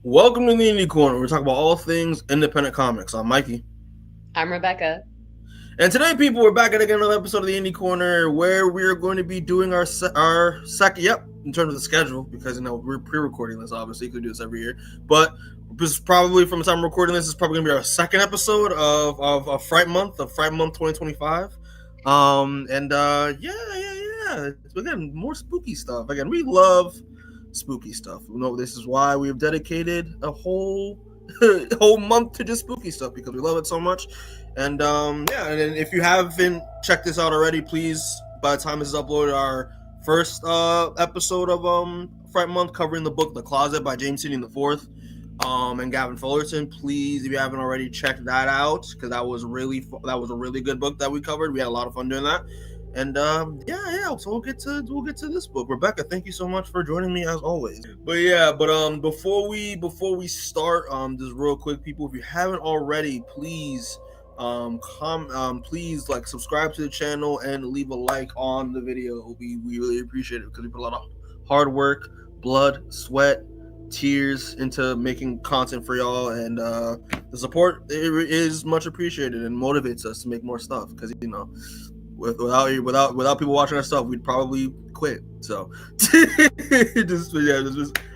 Welcome to the Indie Corner. We're talking about all things independent comics. I'm Mikey. I'm Rebecca. And today, people, we're back at again another episode of the Indie Corner where we're going to be doing our second, in terms of the schedule, because, we're pre-recording this, obviously. You could do this every year. But this is probably, from the time we're recording this, is probably going to be our second episode of Fright Month, of Fright Month 2025. Again, more spooky stuff. Again, we love spooky stuff. This is why we've dedicated a whole month to just spooky stuff, because we love it so much. And and if you haven't checked this out already, please, by the time this is uploaded, our first episode of Fright Month, covering the book The Closet by James Sidney IV and Gavin Fullerton. Please, if you haven't already, check that out, because that was a really good book that we covered. We had a lot of fun doing that. And so we'll get to this book. Rebecca, thank you so much for joining me as always. Before we start, just real quick, people, if you haven't already, please please subscribe to the channel and leave a like on the video. We really appreciate it, because we put a lot of hard work, blood, sweat, tears into making content for y'all, and the support is much appreciated and motivates us to make more stuff, because without people watching our stuff, we'd probably quit. So just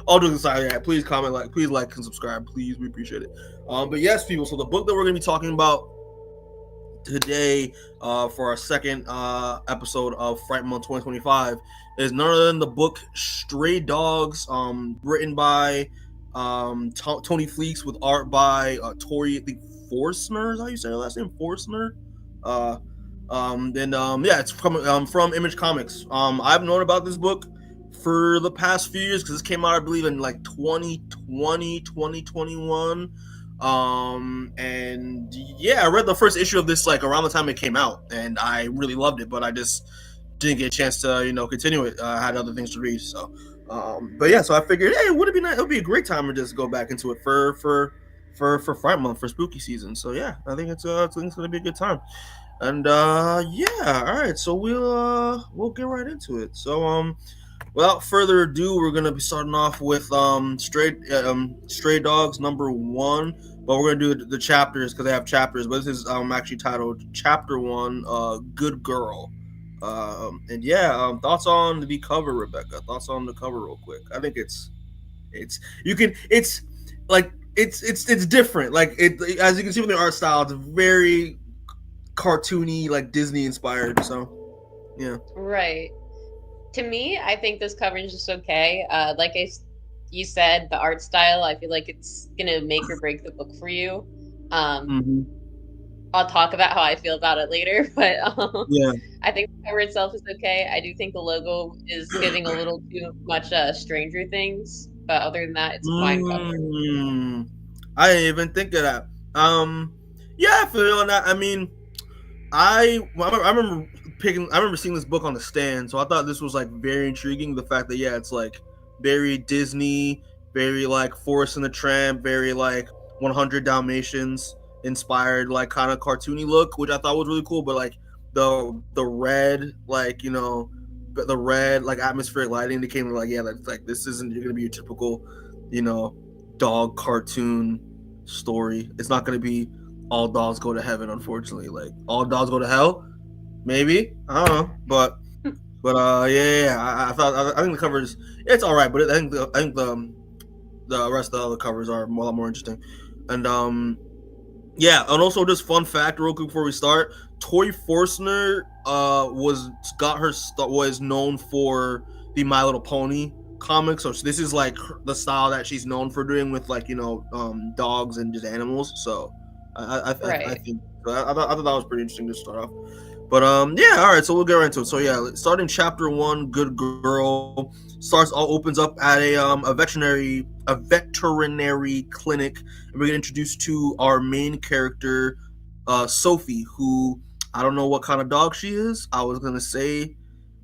all jokes aside, please comment, please like and subscribe, please, we appreciate it. But yes, people, so the book that we're going to be talking about today for our second episode of Fright Month 2025 is none other than the book Stray Dogs, written by Tony Fleecs, with art by Tori, I think, Forstner, is how you say her last name, Forstner. It's from Image Comics. I've known about this book for the past few years, because this came out, I believe, in 2020, 2021. I read the first issue of this around the time it came out, and I really loved it, but I just didn't get a chance to continue it. I had other things to read, so so I figured, hey, would it be nice? It would be a great time to just go back into it for Fright Month, for spooky season. So yeah, I think it's gonna be a good time. And all right, so we'll get right into it. So without further ado, we're gonna be starting off with Stray Dogs number 1, but we're gonna do the chapters, because they have chapters. But this is actually titled Chapter 1, Good Girl. Thoughts on the cover, Rebecca? Thoughts on the cover, real quick? I think it's different. As you can see from the art style, it's very cartoony, Disney inspired. So yeah, Right. To me, I think this cover is just okay. You said, the art style, I feel like it's gonna make or break the book for you. I'll talk about how I feel about it later, but I think the cover itself is okay. I do think the logo is giving a little too much Stranger Things, but other than that, it's a fine cover. I didn't even think of that. I feel on that. I mean, I remember seeing this book on the stand, so I thought this was very intriguing. The fact that it's very Disney, very Forrest and the Tramp, very 100 Dalmatians inspired, kind of cartoony look, which I thought was really cool. But the red, the red atmospheric lighting indicating this isn't gonna be your typical dog cartoon story. It's not gonna be all dogs go to heaven, unfortunately. All dogs go to hell, maybe, I don't know, but I think the covers, it's all right, but I think the rest of the other covers are a lot more interesting. And and also, just fun fact real quick before we start, Tori Forstner was known for the My Little Pony comics, so this is the style that she's known for doing with dogs and just animals. So I think I thought that was pretty interesting to start off. But all right, so we'll get right into it. So starting chapter 1, Good Girl, opens up at a veterinary clinic, and we're gonna introduce to our main character, Sophie, who, I don't know what kind of dog she is. I was gonna say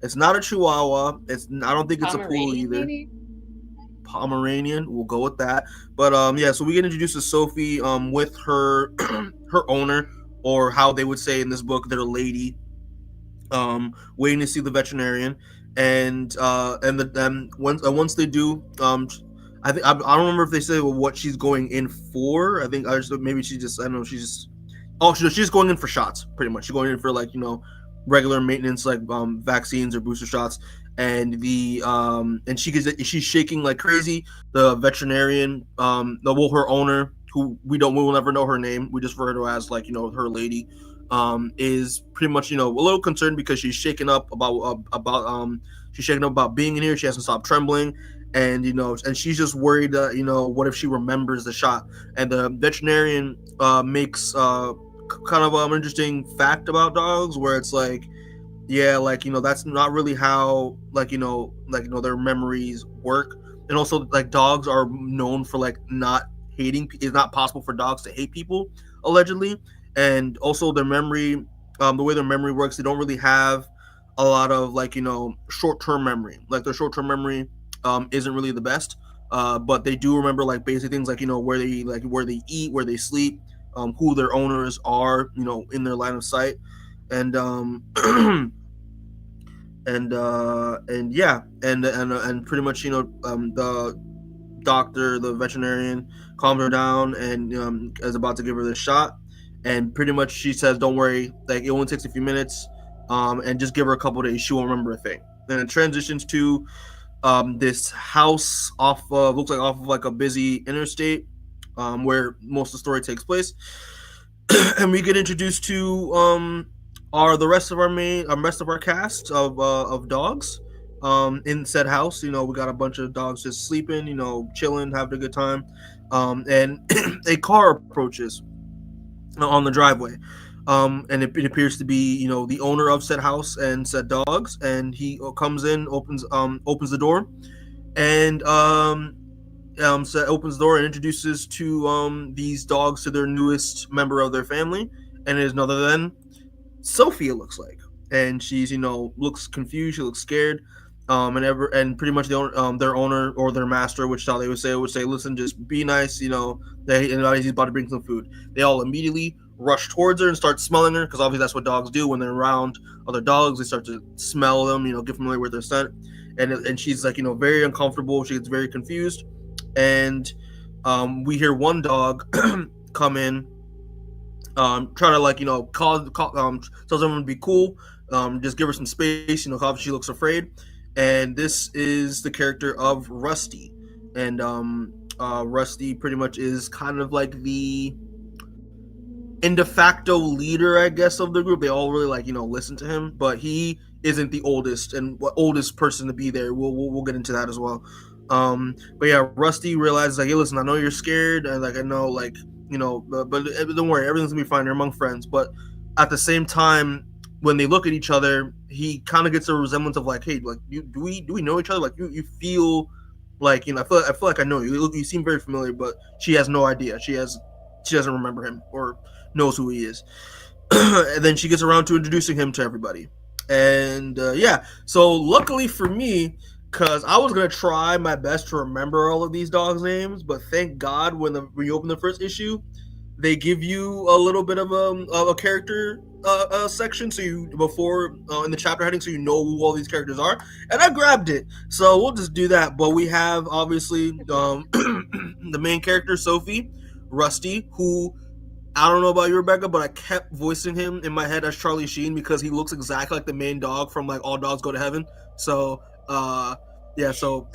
it's not a Chihuahua. I don't think it's a poodle either. Maybe? Pomeranian, we'll go with that. But so we get introduced to Sophie with her her owner, or how they would say in this book, their lady, waiting to see the veterinarian. And once they do, I think I don't remember if they said what she's going in for. I think maybe she just I don't know she's just she's going in for shots pretty much. She's going in for like regular maintenance like vaccines or booster shots, and she's shaking like crazy. The veterinarian, her owner, who we will never know her name. We just refer to her as like her lady, is pretty much a little concerned because she's shaken up she's shaken up about being in here. She hasn't stopped trembling. And and she's just worried that what if she remembers the shot. And the veterinarian makes kind of an interesting fact about dogs where it's like, yeah, like that's not really how their memories work. And also like dogs are known for like not hating. It's not possible for dogs to hate people, allegedly. And also their memory, the way their memory works, they don't really have a lot of like short-term memory. Like their short-term memory isn't really the best, but they do remember like basic things like where they eat, where they sleep, who their owners are, in their line of sight, and and yeah, and pretty much the doctor, the veterinarian, calms her down and is about to give her the shot, and pretty much she says, "Don't worry, like it only takes a few minutes, and just give her a couple days, she won't remember a thing." Then it transitions to this house looks like off of like a busy interstate, where most of the story takes place. And we get introduced to the rest of our cast of dogs in said house. We got a bunch of dogs just sleeping, chilling, having a good time. And a car approaches on the driveway. And it appears to be, the owner of said house and said dogs, and he comes in, opens the door, and opens the door and introduces to these dogs to their newest member of their family, and it is none other than Sophie. It looks like, and she's looks confused, she looks scared, and pretty much their owner or their master, which how they would say, listen, just be nice, he's about to bring some food. They all immediately rush towards her and start smelling her, because obviously that's what dogs do when they're around other dogs. They start to smell them, get familiar with their scent, and she's like very uncomfortable. She gets very confused, and we hear one dog come in, try to like tells everyone to be cool, just give her some space, obviously she looks afraid. And this is the character of Rusty, and Rusty pretty much is kind of like the de facto leader, I guess, of the group. They all really listen to him, but he isn't the oldest person to be there. We'll get into that as well. But yeah, Rusty realizes like, hey, listen, I know you're scared, and like I know but don't worry, everything's gonna be fine. You're among friends. But at the same time, when they look at each other, he kind of gets a resemblance of like, hey, like do we know each other? Like you feel like I feel like I know you. You seem very familiar, but she has no idea. She doesn't remember him or knows who he is. And then she gets around to introducing him to everybody. And yeah, so luckily for me, because I was gonna try my best to remember all of these dogs' names, but thank God when you open the first issue, they give you a little bit of a character section, so you before in the chapter heading, so you know who all these characters are, and I grabbed it. So we'll just do that. But we have obviously the main character, Sophie, Rusty, who I don't know about you, Rebecca, but I kept voicing him in my head as Charlie Sheen because he looks exactly like the main dog from like All Dogs Go to Heaven. So yeah, so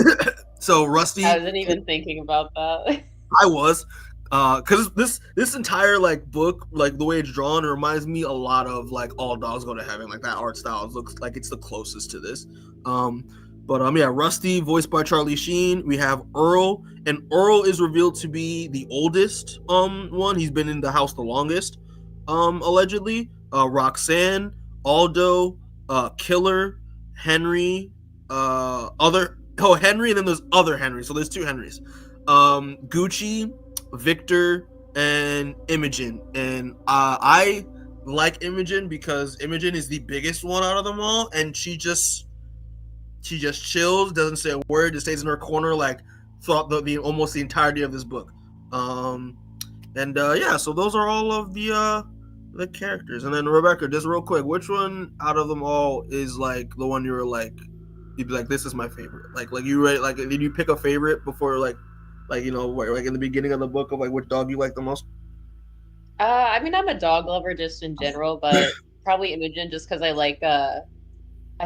so Rusty. I wasn't even thinking about that. I was. Because this entire like book, like the way it's drawn, it reminds me a lot of like All Dogs Go to Heaven, like that art style. It looks like it's the closest to this. But yeah, Rusty, voiced by Charlie Sheen. We have Earl, and Earl is revealed to be the oldest one. He's been in the house the longest, allegedly. Roxanne, Aldo, Killer, Henry, Henry, and then there's other Henry. So there's two Henrys. Gucci, Victor, and Imogen. And I like Imogen because Imogen is the biggest one out of them all, and she just chills, doesn't say a word, just stays in her corner like throughout the almost the entirety of this book. Yeah, so those are all of the characters. And then Rebecca, just real quick, which one out of them all is like the one you were like, you'd be like, this is my favorite? Like you ready? Like, did you pick a favorite before like Like, like in the beginning of the book of like which dog you like the most? I mean, I'm a dog lover just in general, but probably Imogen just because I like I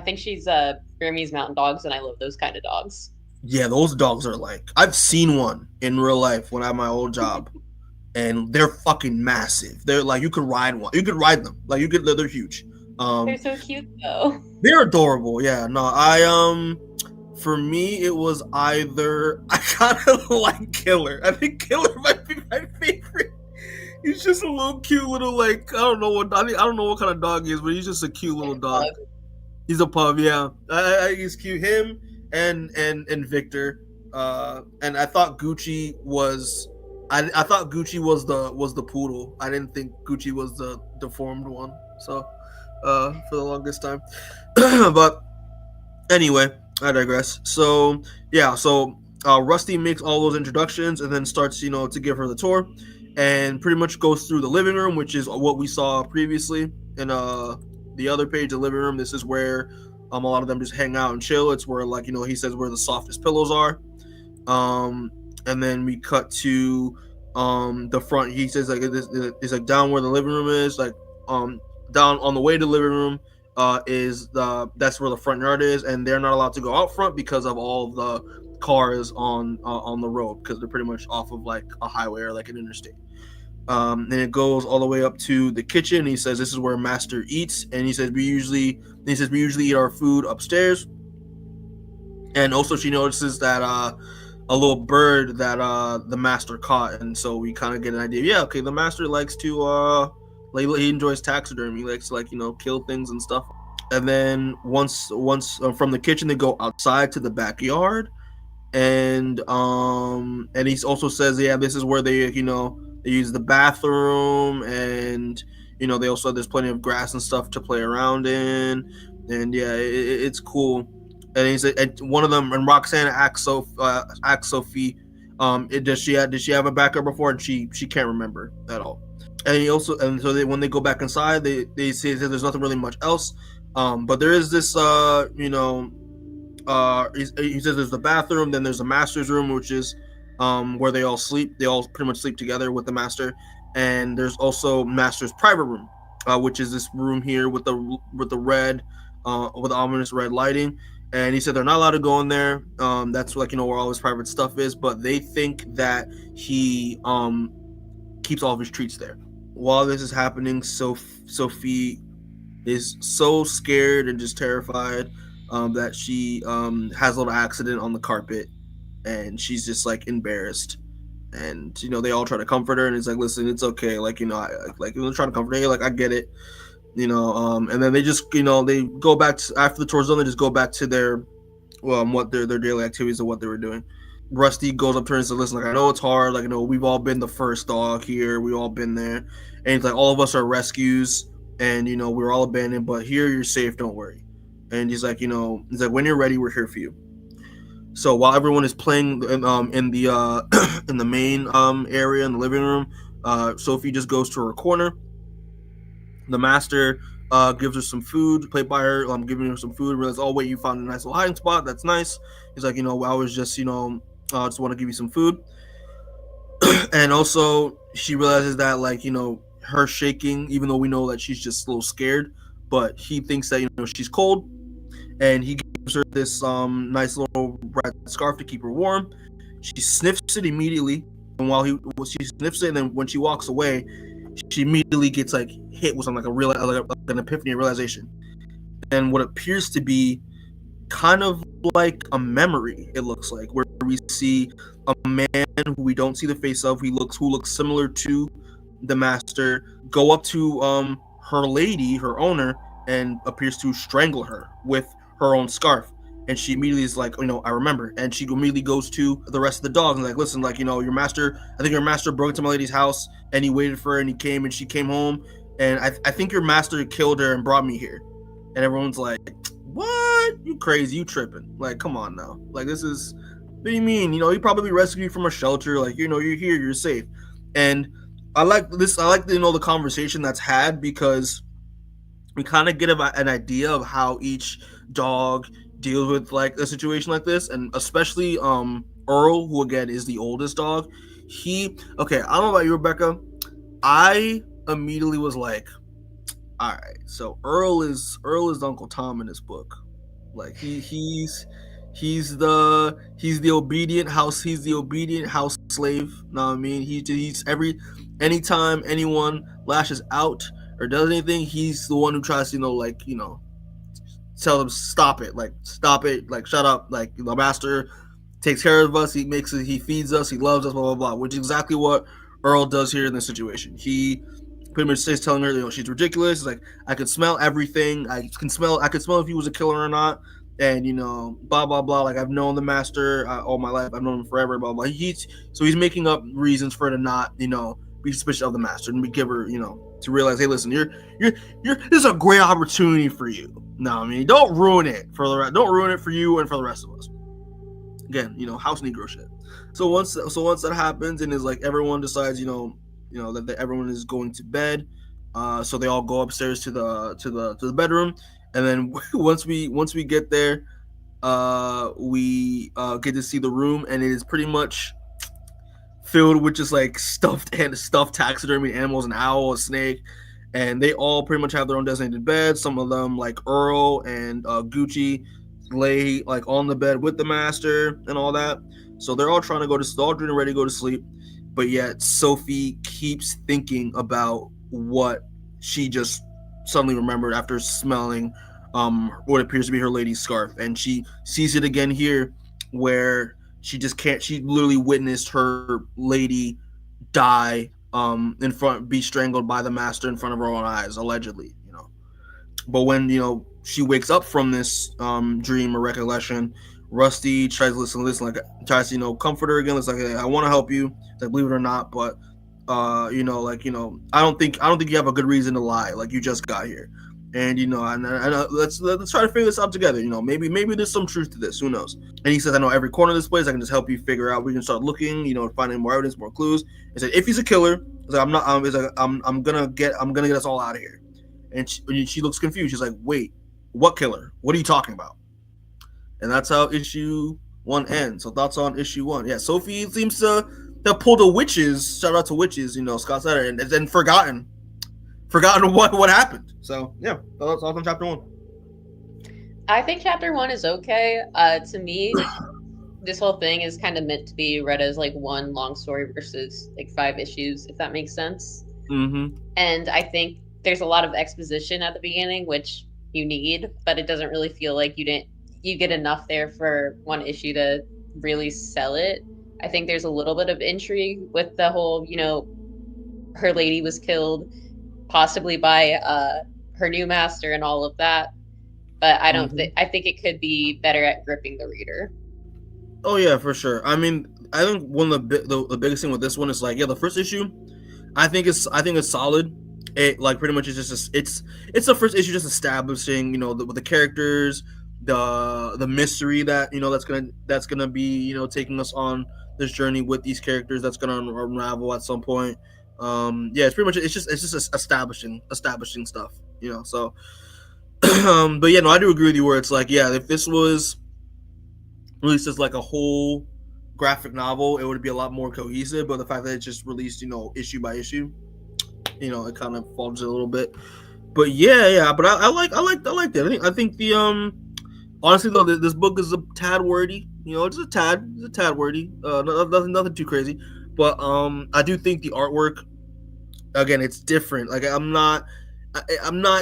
think she's Burmese mountain dogs, and I love those kind of dogs. Yeah, those dogs are like, I've seen one in real life when I had my old job, and they're fucking massive. They're like, you could ride one. You could ride them. Like, they're huge. They're so cute though. They're adorable. Yeah, no, for me, it was either I kind of like Killer. I think Killer might be my favorite. He's just a little cute little like I don't know what kind of dog he is, but he's just a cute little dog. He's a pug, yeah. He's cute. Him and Victor. And I thought Gucci was, I thought Gucci was the poodle. I didn't think Gucci was the deformed one. So, for the longest time, but anyway, I digress. So yeah, Rusty makes all those introductions and then starts, to give her the tour, and pretty much goes through the living room, which is what we saw previously in the other page, the living room. This is where a lot of them just hang out and chill. It's where, like, he says where the softest pillows are. And then we cut to the front. He says like it's like down where the living room is, like down on the way to the living room that's where the front yard is, and they're not allowed to go out front because of all the cars on the road, because they're pretty much off of like a highway or like an interstate. And it goes all the way up to the kitchen. He says this is where Master eats, and he says we usually eat our food upstairs. And also she notices that a little bird that the Master caught, and so we kind of get an idea. Yeah, okay, the Master likes to he enjoys taxidermy. He likes to, like, kill things and stuff. And then once from the kitchen, they go outside to the backyard, and he also says, yeah, this is where they they use the bathroom, and they also there's plenty of grass and stuff to play around in, and yeah, it's cool. And he said, and one of them, and Roxanne asks Sophie, did she have a backup before, and she can't remember at all. And he also, and so when they go back inside, they say that there's nothing really much else, but there is this he says there's the bathroom, then there's the Master's room, which is where they all sleep. They all pretty much sleep together with the Master, and there's also Master's private room, which is this room here with the red, with the ominous red lighting. And he said they're not allowed to go in there. That's like where all his private stuff is, but they think that he keeps all of his treats there. While this is happening, Sophie is so scared and just terrified that she has a little accident on the carpet, and she's just like embarrassed. And they all try to comfort her, and it's like, listen, it's okay. Like they're trying to comfort her. Like, I get it. And then they just they go back to, after the tour's done, they just go back to their what their daily activities of what they were doing. Rusty goes up to her and says, listen, like, I know it's hard, like, we've all been the first dog here, we all been there, and he's like, all of us are rescues, and we're all abandoned, but here you're safe, don't worry. And he's like, when you're ready, we're here for you. So while everyone is playing in the in the main area in the living room, Sophie just goes to her corner. The Master gives her some food, played by her, giving her some food, realizes, oh wait, you found a nice little hiding spot, that's nice. He's like, I was just just want to give you some food. And also she realizes that, like, her shaking, even though we know that she's just a little scared, but he thinks that she's cold, and he gives her this nice little red scarf to keep her warm. She sniffs it immediately, and she sniffs it, and then when she walks away, she immediately gets like hit with something like an epiphany, a realization, and what appears to be kind of like a memory. It looks like, where we see a man who we don't see the face of, who looks similar to the Master, go up to her owner, and appears to strangle her with her own scarf. And she immediately is like, I remember. And she immediately goes to the rest of the dogs and like, listen, like, your Master, I think your Master broke into my lady's house, and he waited for her, and he came, and she came home, and I think your Master killed her and brought me here. And everyone's like, what? You crazy, you tripping. Like, come on now. Like, this is, what do you mean? He probably rescued you from a shelter. Like, you're here, you're safe. And I like this. I like, the conversation that's had, because we kind of get an idea of how each dog deals with like a situation like this, and especially Earl, who again is the oldest dog, I don't know about you, Rebecca. I immediately was like, all right, so Earl is Uncle Tom in this book. Like he's the obedient house slave. Know what I mean? He's anytime anyone lashes out or does anything, he's the one who tries to tell them stop it, like shut up, like the master takes care of us, he feeds us, he loves us, blah blah blah, which is exactly what Earl does here in this situation. He pretty much says, telling her, she's ridiculous. He's like, I could smell everything. I could smell if he was a killer or not, and blah blah blah. Like I've known the master all my life. I've known him forever. Blah blah. He's making up reasons for her to not be suspicious of the master, and we give her to realize, hey, listen, you're this is a great opportunity for you. No, I mean, don't ruin it for you and for the rest of us. Again, house Negro shit. So once that happens, and is like everyone decides, that everyone is going to bed, so they all go upstairs to the bedroom, and then once we get there, we get to see the room, and it is pretty much filled with just like stuffed taxidermy animals, an owl, a snake, and they all pretty much have their own designated beds. Some of them, like Earl and Gucci, lay like on the bed with the master and all that. So they're all trying to go to sleep, all getting ready to go to sleep, but yet Sophie keeps thinking about what she just suddenly remembered after smelling what appears to be her lady's scarf, and she sees it again here, where she just can't. She literally witnessed her lady die be strangled by the master in front of her own eyes, allegedly. But when she wakes up from this dream or recollection, Rusty tries to tries to comfort her again. It's like, hey, I want to help you, like, believe it or not, but I don't think you have a good reason to lie. Like, you just got here, and let's try to figure this out together. Maybe there's some truth to this. Who knows? And he says, I know every corner of this place. I can just help you figure out. We can start looking, finding more evidence, more clues. He said, if he's a killer, I'm gonna get us all out of here. And she looks confused. She's like, wait, what killer? What are you talking about? And that's how issue 1 ends. So thoughts on issue 1? Yeah, Sophie seems to have pulled a witches. Shout out to witches, Scott said it, and then forgotten what happened. So yeah, thoughts on chapter 1. I think chapter 1 is okay. To me, this whole thing is kind of meant to be read as like one long story versus like 5 issues, if that makes sense. Mm-hmm. And I think there's a lot of exposition at the beginning, which you need, but it doesn't really feel like you get enough there for one issue to really sell it. I think there's a little bit of intrigue with the whole, her lady was killed possibly by her new master and all of that. But I don't think, I think it could be better at gripping the reader. Oh yeah, for sure. I mean, I think one of the biggest thing with this one is like, yeah, the first issue, I think it's solid. It like pretty much is just it's the first issue, just establishing the characters, the mystery that that's gonna be taking us on this journey with these characters that's gonna unravel at some point. Yeah, it's pretty much it's just establishing stuff, So, but yeah, no, I do agree with you where it's like, yeah, if this was released as like a whole graphic novel, it would be a lot more cohesive. But the fact that it's just released, issue by issue, it kind of falls a little bit. But yeah. But I like that. I think the honestly though, this book is a tad wordy. It's a tad wordy. Nothing too crazy. But I do think the artwork, again, it's different. Like I'm not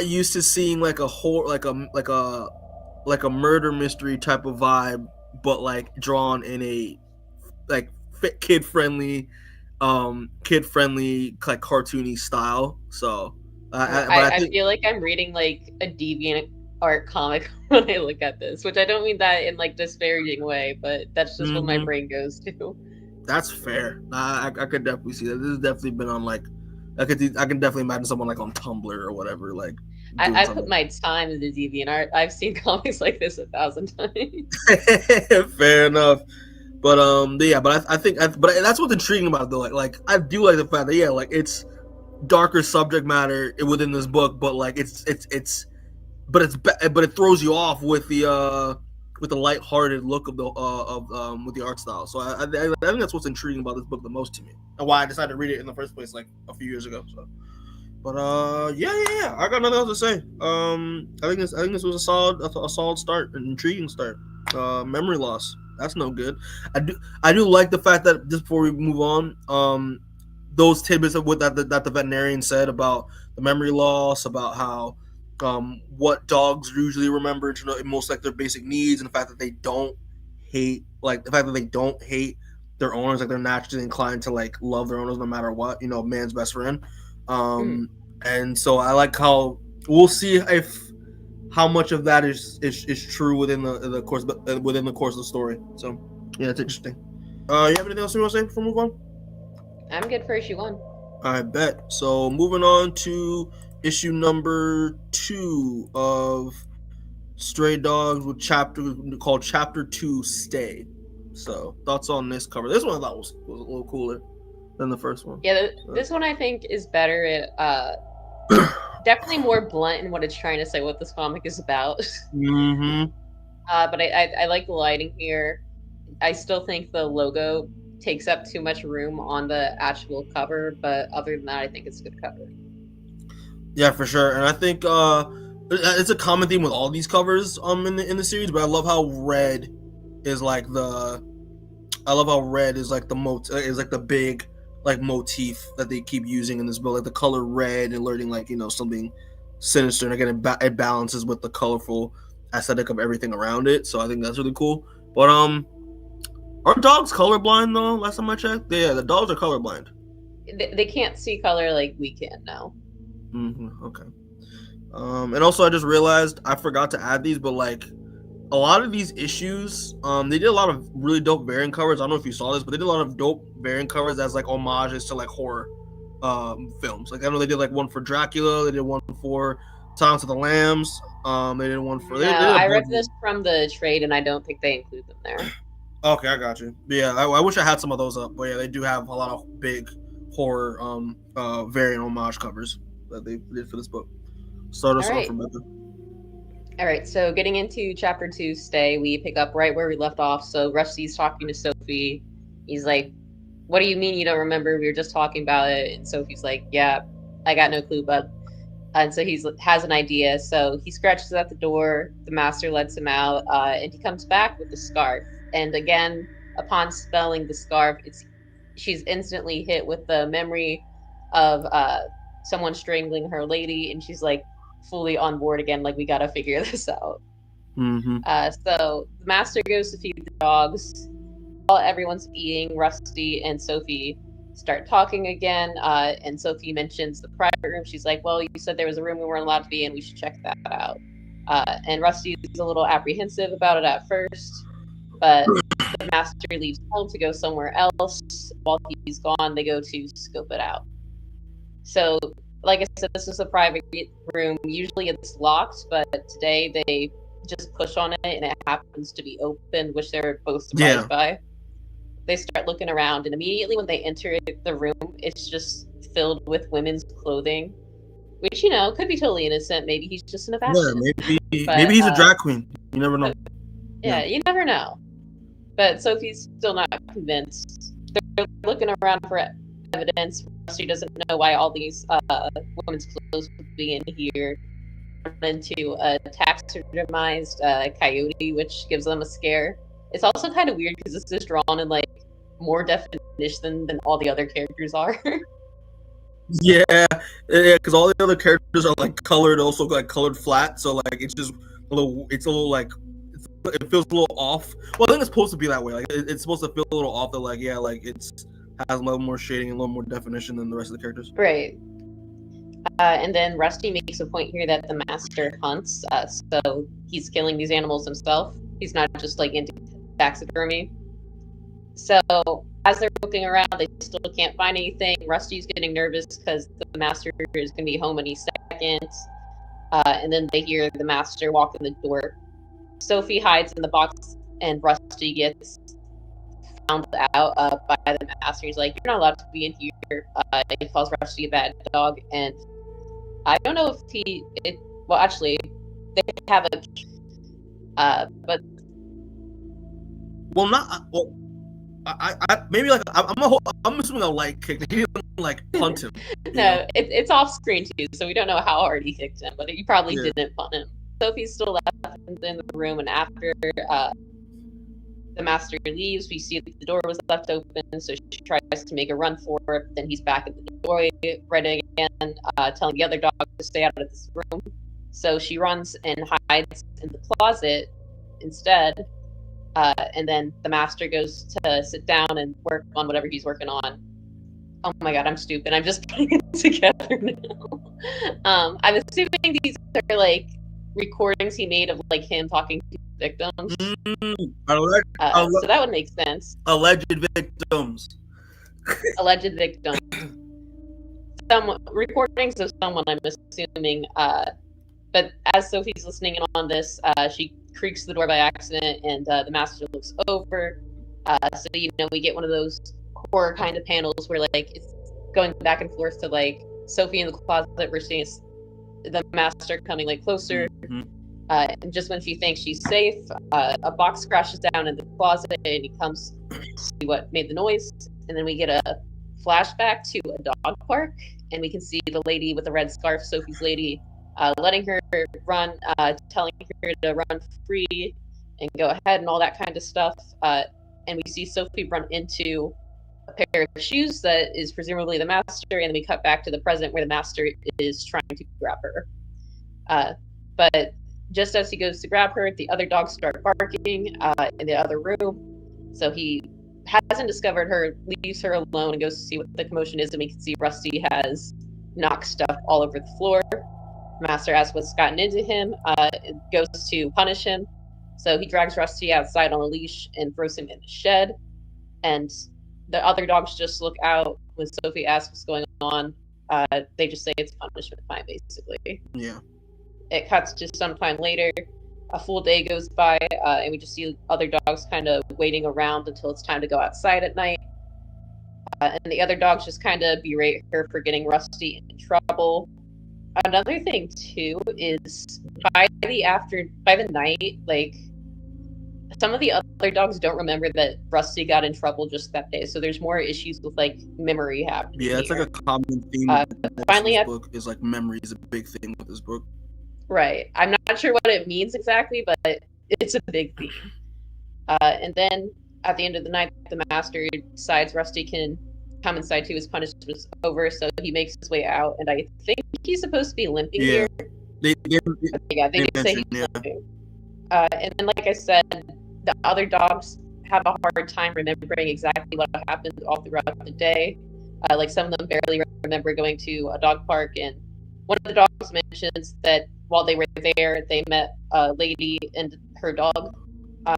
used to seeing like a whole like a murder mystery type of vibe, but like drawn in a like kid friendly like cartoony style. So I feel like I'm reading like a deviant art comic when I look at this, which I don't mean that in like disparaging way, but that's just what my brain goes to. That's fair. I could definitely see that. This has definitely been on like I can definitely imagine someone like on Tumblr or whatever. Like I put my time into deviant art. I've seen comics like this 1,000 times. Fair enough. But yeah, but I think that's what's intriguing about it though. Like I do like the fact that like it's darker subject matter within this book, but like but it throws you off with the lighthearted look of the with the art style. So I think that's what's intriguing about this book the most to me, and why I decided to read it in the first place like a few years ago. So, but yeah, I got nothing else to say. I think this was a solid start, an intriguing start. Memory loss, that's no good. I do like the fact that, just before we move on, those tidbits of what that the veterinarian said about the memory loss, about how what dogs usually remember to know most like their basic needs, and the fact that they don't hate their owners, like they're naturally inclined to like love their owners no matter what, man's best friend. And so I like how we'll see if how much of that is true within the course of the story. So yeah, it's interesting. You have anything else you want to say before we move on? I'm good for issue 1. I bet. So moving on to issue number 2 of Stray Dogs, called Chapter 2 Stay. So thoughts on this cover? This one I thought was a little cooler than the first one. Yeah, this one I think is better. Definitely more blunt in what it's trying to say, what this comic is about. Mm-hmm. But I like the lighting here. I still think the logo takes up too much room on the actual cover, but other than that, I think it's a good cover. Yeah, for sure. And I think it's a common theme with all these covers in the series, but I love how red is like the big like motif that they keep using in this book, like the color red and alerting like something sinister, and again it balances with the colorful aesthetic of everything around it. So I think that's really cool. But are dogs colorblind though? Last time I checked, yeah, the dogs are colorblind. They can't see color like we can now. Mm-hmm. Okay. And also I just realized I forgot to add these, but like a lot of these issues, they did a lot of really dope variant covers. I don't know if you saw this, but they did a lot of dope variant covers as like homages to like horror films. Like I know they did like one for Dracula, they did one for Silence of the Lambs, they did one for. I read this from the trade, and I don't think they include them there. Okay, I got you. But yeah, I wish I had some of those up. But yeah, they do have a lot of big horror variant homage covers that they did for this book. Start us off, Rebecca. All right, so getting into Chapter 2, Stay, we pick up right where we left off. So Rusty's talking to Sophie. He's like, what do you mean you don't remember? We were just talking about it. And Sophie's like, yeah, I got no clue, bud. And so he has an idea. So he scratches at the door. The master lets him out, and he comes back with the scarf. And again, upon spelling the scarf, she's instantly hit with the memory of someone strangling her lady, and she's like fully on board again. Like, we gotta figure this out. Mm-hmm. So the master goes to feed the dogs. While everyone's eating, Rusty and Sophie start talking again. And Sophie mentions the private room. She's like, well, you said there was a room we weren't allowed to be in. We should check that out. And Rusty's a little apprehensive about it at first, but the master leaves home to go somewhere else. While he's gone, they go to scope it out. So, like I said, this is a private room. Usually it's locked, but today they just push on it and it happens to be open, which they're both surprised by. They start looking around, and immediately when they enter the room, it's just filled with women's clothing, which, could be totally innocent. Maybe he's just an fashion. Yeah, maybe he's a drag queen. You never know. Yeah, you never know. But Sophie's still not convinced. They're looking around for evidence. She doesn't know why all these women's clothes would be in here. Into a taxidermized coyote, which gives them a scare. It's also kind of weird because it's just drawn in like more definition than all the other characters are. Yeah, because all the other characters are like colored, also like colored flat. So like it's just a little. It's a little like it feels a little off. Well, I think it's supposed to be that way. Like it's supposed to feel a little off. That like it's has a little more shading and a little more definition than the rest of the characters. Right. And then Rusty makes a point here that the master hunts, so he's killing these animals himself. He's not just like into taxidermy. So as they're looking around, they still can't find anything. Rusty's getting nervous because the master is going to be home any second. And then they hear the master walk in the door. Sophie hides in the box, and Rusty gets found out by the master. He's like, "You're not allowed to be in here." He calls Rusty a bad dog, and I don't know if well, actually, they have but Well, not well. I maybe like I'm assuming a light kick. He didn't like punt him. No, it's off screen too, so we don't know how hard he kicked him, but he probably didn't punt him. Sophie's still left in the room, and after the master leaves, we see that the door was left open, so she tries to make a run for it. Then he's back at the doorway, right again, telling the other dog to stay out of this room. So she runs and hides in the closet instead. And then the master goes to sit down and work on whatever he's working on. Oh my god, I'm stupid. I'm just putting it together now. I'm assuming these are like recordings he made of like him talking to victims. So that would make sense. Alleged victims. Alleged victims. Some recordings of someone, I'm assuming. But as Sophie's listening in on this, she creaks the door by accident, and the master looks over. So we get one of those horror kind of panels where like it's going back and forth to like Sophie in the closet, we're seeing the master coming like closer. Mm-hmm. And just when she thinks she's safe, a box crashes down in the closet, and he comes to see what made the noise. And then we get a flashback to a dog park, and we can see the lady with the red scarf, Sophie's lady, letting her run, telling her to run free and go ahead and all that kind of stuff. And we see Sophie run into a pair of shoes that is presumably the master, and then we cut back to the present where the master is trying to grab her. But just as he goes to grab her, the other dogs start barking in the other room. So he hasn't discovered her, leaves her alone, and goes to see what the commotion is, and we can see Rusty has knocked stuff all over the floor. Master asks what's gotten into him, goes to punish him. So he drags Rusty outside on a leash and throws him in the shed. And the other dogs just look out when Sophie asks what's going on. They just say it's punishment time, basically. Yeah. It cuts to sometime later. A full day goes by, and we just see other dogs kind of waiting around until it's time to go outside at night. And the other dogs just kind of berate her for getting Rusty in trouble. Another thing too is by the night, like some of the other dogs don't remember that Rusty got in trouble just that day. So there's more issues with like memory happening. Yeah, it's like a common theme. Finally, this book is like memory is a big thing with this book. Right. I'm not sure what it means exactly, but it's a big theme. And then at the end of the night, the master decides Rusty can come inside too. His punishment's over, so he makes his way out, and I think he's supposed to be limping here. They say he's limping. And then, like I said, the other dogs have a hard time remembering exactly what happened all throughout the day. Like some of them barely remember going to a dog park, and one of the dogs mentions that while they were there, they met a lady and her dog.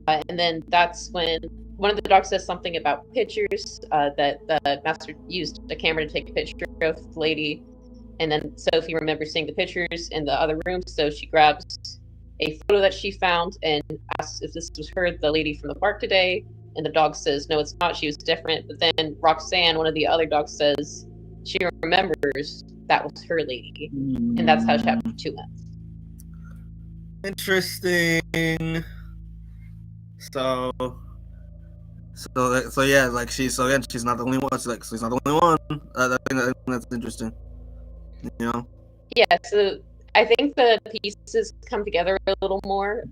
And then that's when one of the dogs says something about pictures, that the master used a camera to take a picture of the lady. And then Sophie remembers seeing the pictures in the other room, so she grabs a photo that she found and asks if this was her, the lady from the park today. And the dog says, no, it's not, she was different. But then Roxanne, one of the other dogs, says she remembers that was her lady. And that's how chapter 2 ends. Interesting. So yeah, like she's not the only one. She's not the only one. I think that's interesting. You know? Yeah. So I think the pieces come together a little more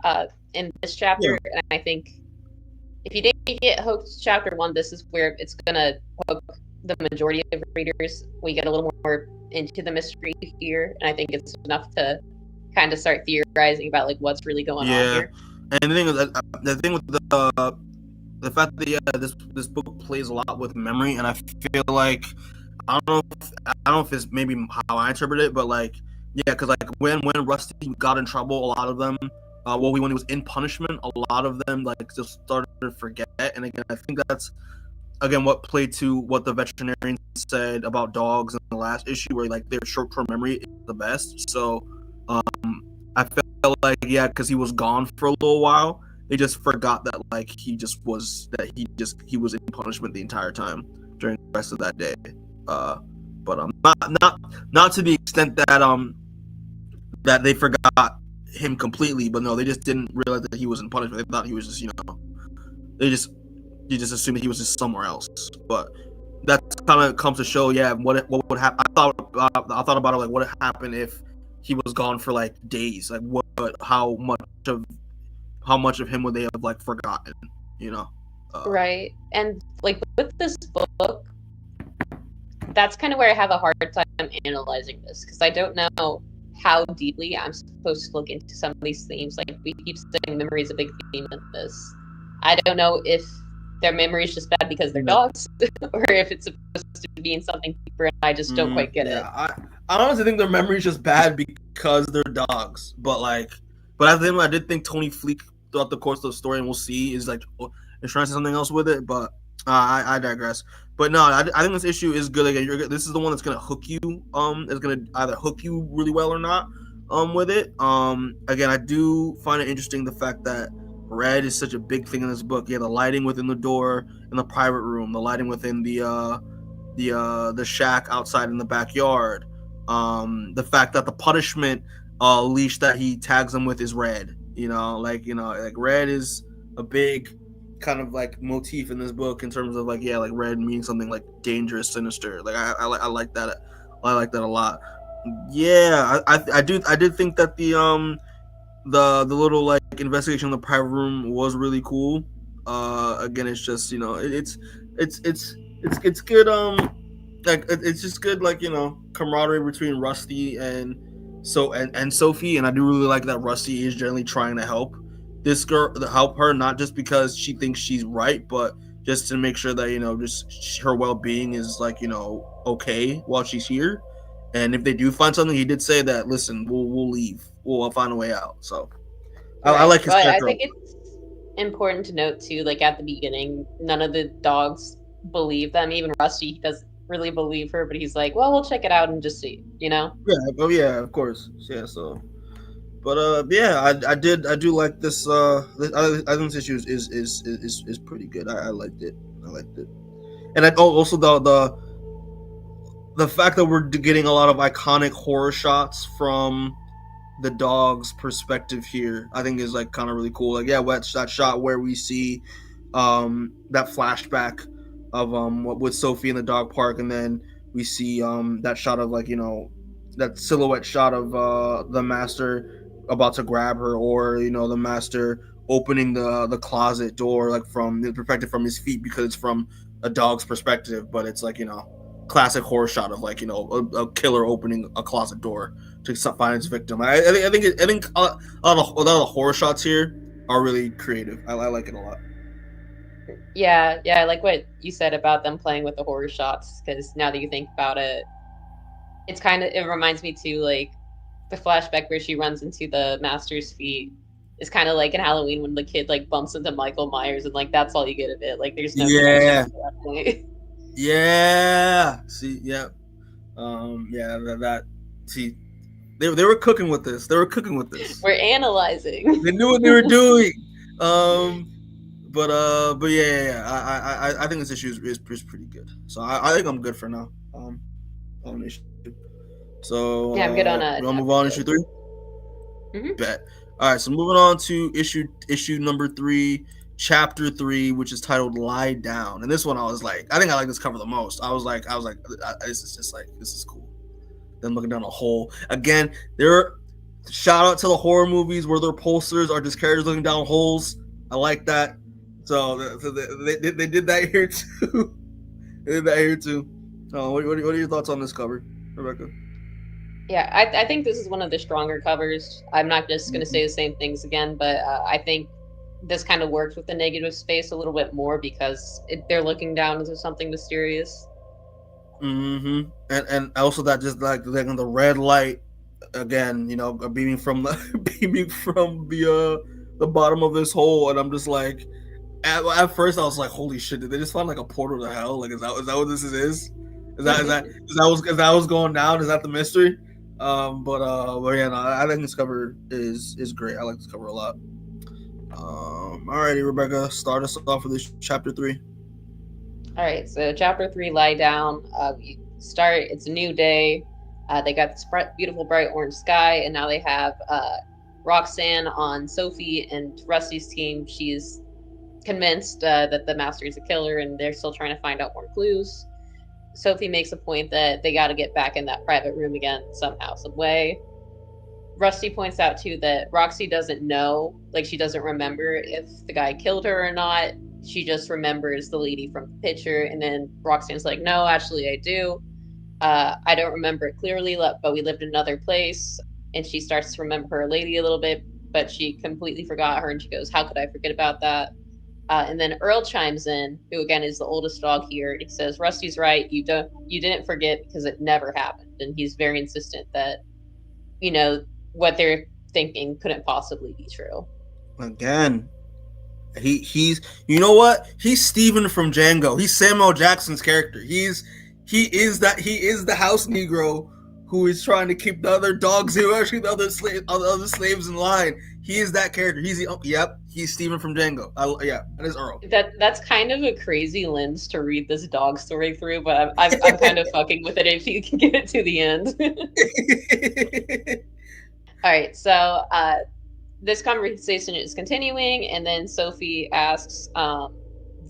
in this chapter, and I think if you didn't get hooked chapter 1, this is where it's gonna hook the majority of readers. We get a little more into the mystery here, and I think it's enough to kind of start theorizing about like what's really going on here. And the thing with the fact that this book plays a lot with memory, and I feel like I don't know if it's maybe how I interpret it, but like because like when Rusty got in trouble, a lot of them, when he was in punishment, a lot of them like just started to forget. And again, I think that's what played to what the veterinarian said about dogs in the last issue, where like their short-term memory is the best. So I felt like because he was gone for a little while, they just forgot that like he was in punishment the entire time during the rest of that day. But not to the extent that they forgot him completely, but no, they just didn't realize that he was in punishment. They thought he was just you just assume that he was just somewhere else. But that kind of comes to show, what would happen. I thought about it, like, what would happen if he was gone for like days? Like, how much of him would they have like forgotten? Right. And like with this book, that's kind of where I have a hard time analyzing this, because I don't know how deeply I'm supposed to look into some of these themes. Like, we keep saying memory is a big theme in this. I don't know if their memory is just bad because they're dogs, or if it's supposed to be in something deeper, and I just don't quite get it. I honestly think their memory is just bad because they're dogs. But at the end, I did think Tony Fleecs throughout the course of the story, and we'll see, is like is trying to say something else with it. But I digress. But no, I think this issue is good. Again, this is the one that's gonna hook you. It's gonna either hook you really well or not. With it. Again, I do find it interesting the fact that red is such a big thing in this book. Yeah, the lighting within the door in the private room, the lighting within the shack outside in the backyard. The fact that the punishment leash that he tags them with is red. Like red is a big kind of like motif in this book in terms of like red meaning something like dangerous, sinister. Like I like that. I like that a lot. Yeah, I did think that the little like investigation in the private room was really cool. Again, it's just it's good. Like it's just good, like camaraderie between Rusty and Sophie, and I do really like that Rusty is generally trying to help this girl, help her, not just because she thinks she's right, but just to make sure that just her well-being is like okay while she's here. And if they do find something, he did say that, listen, we'll leave, we'll find a way out. So right. I like his character. I think it's important to note too, like at the beginning, none of the dogs believe them. Even Rusty doesn't really believe her, but he's like, well, we'll check it out and just see, Yeah. Oh yeah, of course. Yeah. So, but I do like this. I think this issue is pretty good. I liked it. And also the fact that we're getting a lot of iconic horror shots from the dog's perspective here, I think is like kind of really cool. Like that shot where we see that flashback of with Sophie in the dog park, and then we see that shot of like that silhouette shot of the master about to grab her, or the master opening the closet door, like from the perspective from his feet, because it's from a dog's perspective, but it's like classic horror shot of like a killer opening a closet door to find its victim. I think a lot of the horror shots here are really creative. I like it a lot. Yeah, I like what you said about them playing with the horror shots, because now that you think about it, it reminds me too, like the flashback where she runs into the master's feet is kind of like in Halloween when the kid like bumps into Michael Myers, and like that's all you get of it. Like there's no connection at that point. Yeah. See, yeah. See, they were cooking with this. We're analyzing. They knew what they were doing. But yeah. I think this issue is pretty good. So I think I'm good for now. On issue. So yeah, I'm good on we'll move on to issue 3. Mm-hmm. Bet. All right, so moving on to issue number 3. Chapter 3, which is titled "Lie Down," and this one I think I like this cover the most. I was like, this is cool. Then looking down a hole again. Shout out to the horror movies where their posters are just characters looking down holes. I like that. So they did that here too. What are your thoughts on this cover, Rebecca? Yeah, I think this is one of the stronger covers. I'm not just going to say the same things again, but I think this kind of works with the negative space a little bit more, because they're looking down into something mysterious. Mm-hmm. And also that just like the red light again, beaming from the bottom of this hole, and I'm just like, at first I was like, holy shit, did they just find like a portal to hell? Like, is that what this is? Is that what's going down? Is that the mystery? But yeah, no, I think this cover is great. I like this cover a lot. Alrighty, Rebecca, start us off with this chapter 3. All right, so chapter 3, Lie Down. We start. It's a new day. They got this beautiful bright orange sky, and now they have Roxanne on Sophie and Rusty's team. She's convinced that the master is a killer, and they're still trying to find out more clues. Sophie makes a point that they got to get back in that private room again somehow, some way. Rusty points out too that Roxy doesn't know, like she doesn't remember if the guy killed her or not. She just remembers the lady from the picture, and then Roxanne's like, no, actually I do. I don't remember it clearly, but we lived in another place. And she starts to remember her lady a little bit, but she completely forgot her, and she goes, how could I forget about that? And then Earl chimes in, who again is the oldest dog here, and he says, Rusty's right, you didn't forget because it never happened. And he's very insistent that, you know, what they're thinking couldn't possibly be true. Again, he's you know what? He's Steven from Django. He's Samuel Jackson's character. He is the house Negro who is trying to keep the other dogs, who actually the other slaves in line. He is that character. He's Steven from Django. That is Earl. That's kind of a crazy lens to read this dog story through, but I'm kind of fucking with it if you can get it to the end. All right, so this conversation is continuing, and then Sophie asks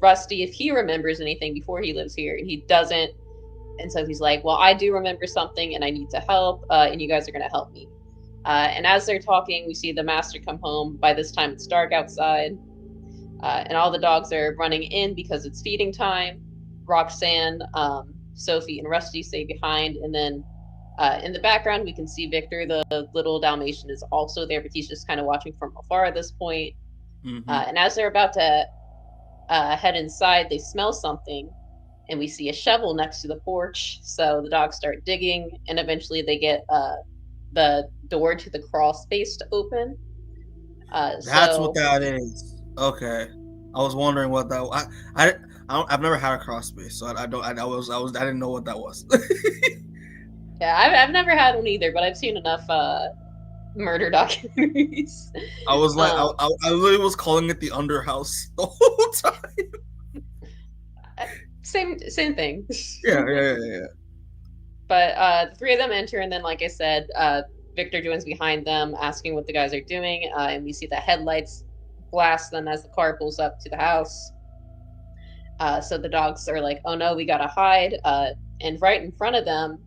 Rusty if he remembers anything before he lives here, and he doesn't. And Sophie's like, well, I do remember something, and I need to help, and you guys are going to help me. And as they're talking, we see the master come home. By this time, it's dark outside, and all the dogs are running in because it's feeding time. Roxanne, Sophie, and Rusty stay behind, and then in the background, we can see Victor, the little Dalmatian, is also there, but he's just kind of watching from afar at this point. Mm-hmm. And as they're about to head inside, they smell something, and we see a shovel next to the porch. So the dogs start digging, and eventually they get the door to the crawl space to open. That's what that is. Okay, I was wondering what that was. I've never had a crawl space, so I didn't know what that was. Yeah, I've never had one either, but I've seen enough murder documentaries. I was like, I literally was calling it the Underhouse the whole time. Same thing. Yeah. But the three of them enter, and then, like I said, Victor joins behind them, asking what the guys are doing, and we see the headlights blast them as the car pulls up to the house. So the dogs are like, oh no, we gotta hide. And right in front of them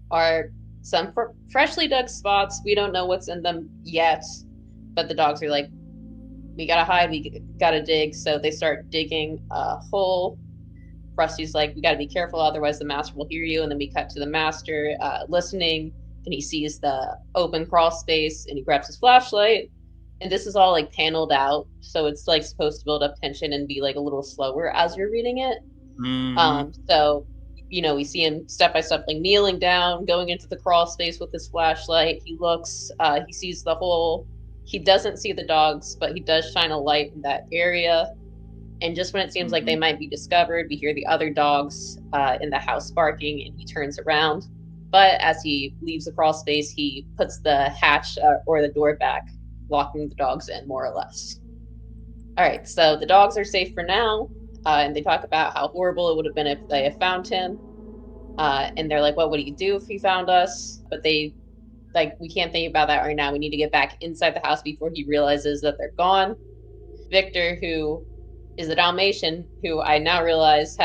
are some freshly dug spots. We don't know what's in them yet, but the dogs are like, we gotta hide, we gotta dig. So they start digging a hole. Rusty's like, we gotta be careful, otherwise the master will hear you. And then we cut to the master listening, and he sees the open crawl space, and he grabs his flashlight. And this is all like paneled out, so it's like supposed to build up tension and be like a little slower as you're reading it. Mm-hmm. So we see him step by step, like kneeling down, going into the crawl space with his flashlight. He looks, he sees the hole. He doesn't see the dogs, but he does shine a light in that area. And just when it seems like they might be discovered, we hear the other dogs in the house barking, and he turns around. But as he leaves the crawl space, he puts the hatch or the door back, locking the dogs in, more or less. All right, so the dogs are safe for now. And they talk about how horrible it would have been if they had found him. And they're like, what would he do if he found us? But they, like, we can't think about that right now. We need to get back inside the house before he realizes that they're gone. Victor, who is a Dalmatian, who I now realize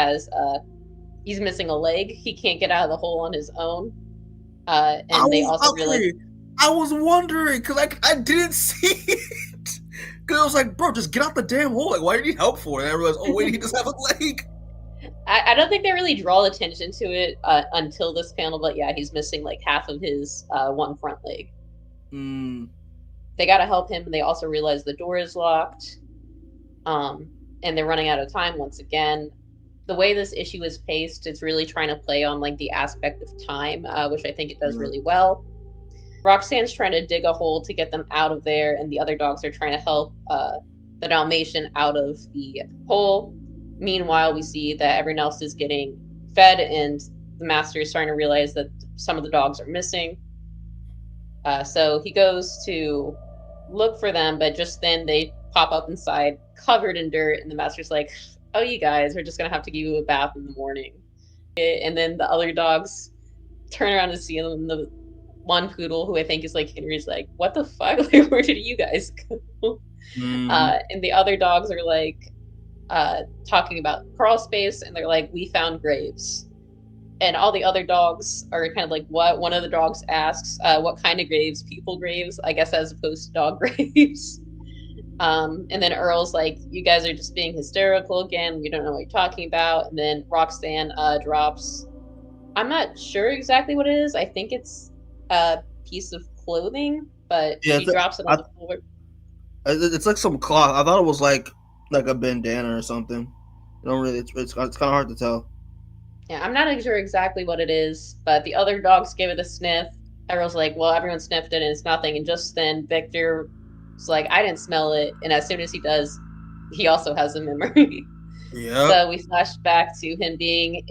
he's missing a leg. He can't get out of the hole on his own. And they also realize... I was wondering, because I didn't see it. Because I was like, bro, just get out the damn hole. Like, why do you need help for it? And I realized, oh, wait, he does have a leg. I don't think they really draw attention to it until this panel, but yeah, he's missing like half of his one front leg. They got to help him, and they also realize the door is locked. And they're running out of time once again. The way this issue is paced, it's really trying to play on like the aspect of time, which I think it does really well. Roxanne's trying to dig a hole to get them out of there, and the other dogs are trying to help the Dalmatian out of the hole. Meanwhile, we see that everyone else is getting fed, and the master is starting to realize that some of the dogs are missing. So he goes to look for them, but just then they pop up inside, covered in dirt, and the master's like, oh, you guys are just going to have to give you a bath in the morning. And then the other dogs turn around to see them, and the one poodle, who I think is like Henry's like, what the fuck? Like, where did you guys go? And the other dogs are like, talking about crawl space, and they're like, we found graves. And all the other dogs are kind of like, what? One of the dogs asks, what kind of graves? People graves, I guess, as opposed to dog graves. And then Earl's like, you guys are just being hysterical again. We don't know what you're talking about. And then Roxanne drops, I'm not sure exactly what it is. I think it's a piece of clothing, but Yeah, she drops it on the floor. It's like some cloth. I thought it was like a bandana or something. I don't really. It's kind of hard to tell. Yeah, I'm not sure exactly what it is, but the other dogs give it a sniff. Earl's like, well, everyone sniffed it and it's nothing. And just then Victor's like, I didn't smell it. And as soon as he does, he also has a memory. Yeah. So we flash back to him being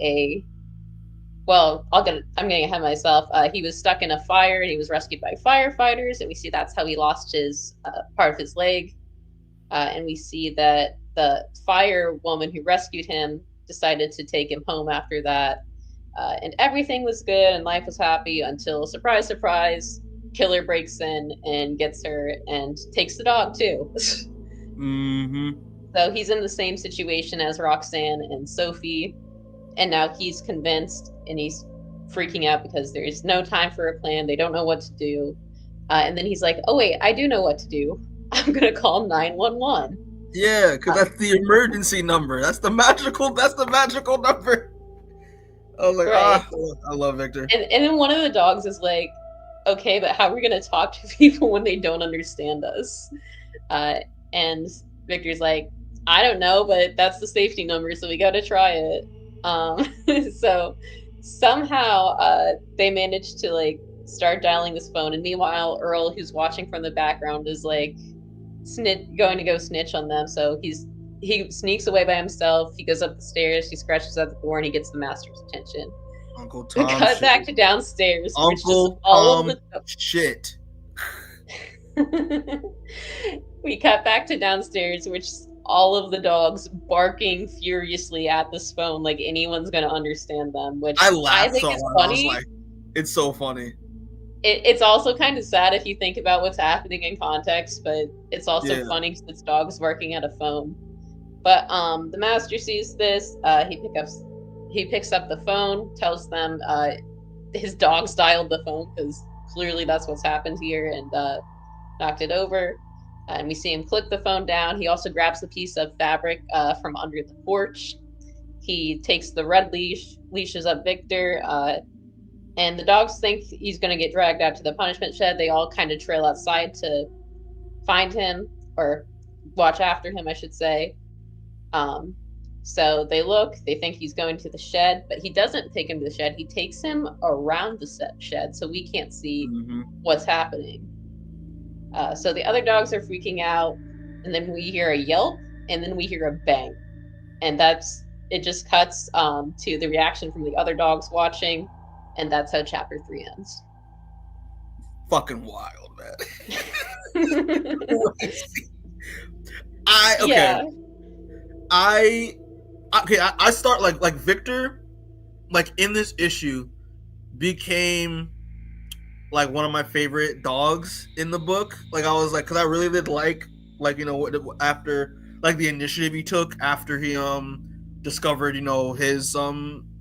I'm getting ahead of myself. He was stuck in a fire and he was rescued by firefighters. And we see that's how he lost his part of his leg. And we see that the fire woman who rescued him decided to take him home after that. And everything was good and life was happy until, surprise, surprise, killer breaks in and gets her and takes the dog too. Mm-hmm. So he's in the same situation as Roxanne and Sophie. And now he's convinced and he's freaking out because there's no time for a plan. They don't know what to do. And then he's like, oh, wait, I do know what to do. I'm going to call 911. Yeah, because that's the emergency number. That's the magical number. I was like, right. I love Victor. And then one of the dogs is like, okay, but how are we going to talk to people when they don't understand us? And Victor's like, I don't know, but that's the safety number, so we got to try it. So somehow they managed to like start dialing this phone. And meanwhile, Earl, who's watching from the background, is like going to go snitch on them. So he sneaks away by himself. He goes up the stairs. He scratches at the door, and he gets the master's attention. Uncle Tom. Cut back to downstairs. Uncle Tom shit. We cut back to downstairs, which is all of the dogs barking furiously at this phone, like anyone's going to understand them. Which I think is funny. It's so funny. It's also kind of sad if you think about what's happening in context, but it's also funny because it's dogs barking at a phone. But the master sees this. He picks up the phone, tells them his dogs dialed the phone because clearly that's what's happened here, and knocked it over. And we see him click the phone down. He also grabs a piece of fabric from under the porch. He takes the red leash, leashes up Victor, and the dogs think he's going to get dragged out to the punishment shed. They all kind of trail outside to find him, or watch after him, I should say. So they look, they think he's going to the shed, but he doesn't take him to the shed. He takes him around the shed, so we can't see what's happening. So the other dogs are freaking out, and then we hear a yelp, and then we hear a bang. And it just cuts to the reaction from the other dogs watching, and that's how chapter 3 ends. Fucking wild, man. I start like Victor, like in this issue, became like one of my favorite dogs in the book. Like I was like, because I really did like after like the initiative he took after he discovered his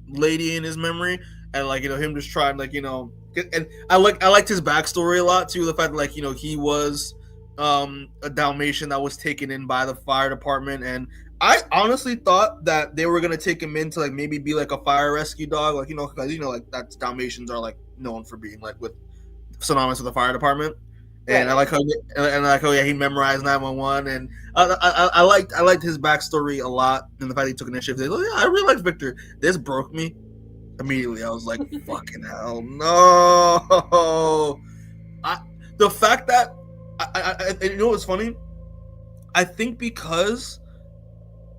lady in his memory, and like him just trying like and I liked his backstory a lot too. The fact that like he was a Dalmatian that was taken in by the fire department, and I honestly thought that they were gonna take him in to like maybe be like a fire rescue dog, like because like that's Dalmatians are like known for being like synonymous with the fire department. And right. I like how he memorized 911, and I liked his backstory a lot, and the fact he took initiative. Like, I really liked Victor. This broke me immediately. I was like, fucking hell, no! The fact that I what's funny? I think because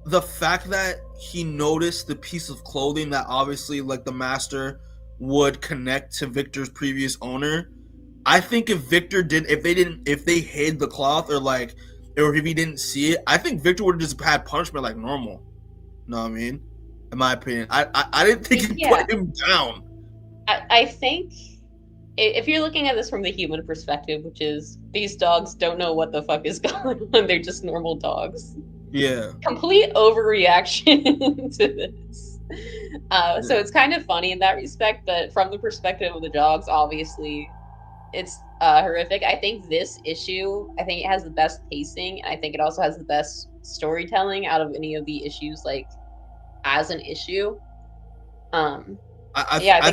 the fact that he noticed the piece of clothing that obviously like the master would connect to Victor's previous owner. I think if they hid the cloth or if he didn't see it, I think Victor would have just had punishment like normal. You know what I mean? In my opinion, I didn't think he put him down. I think if you're looking at this from the human perspective, which is these dogs don't know what the fuck is going on, they're just normal dogs. Yeah. Complete overreaction to this. So it's kind of funny in that respect, but from the perspective of the dogs, obviously, it's horrific. I think this issue, I think it has the best pacing, and I think it also has the best storytelling out of any of the issues, like as an issue. Yeah, I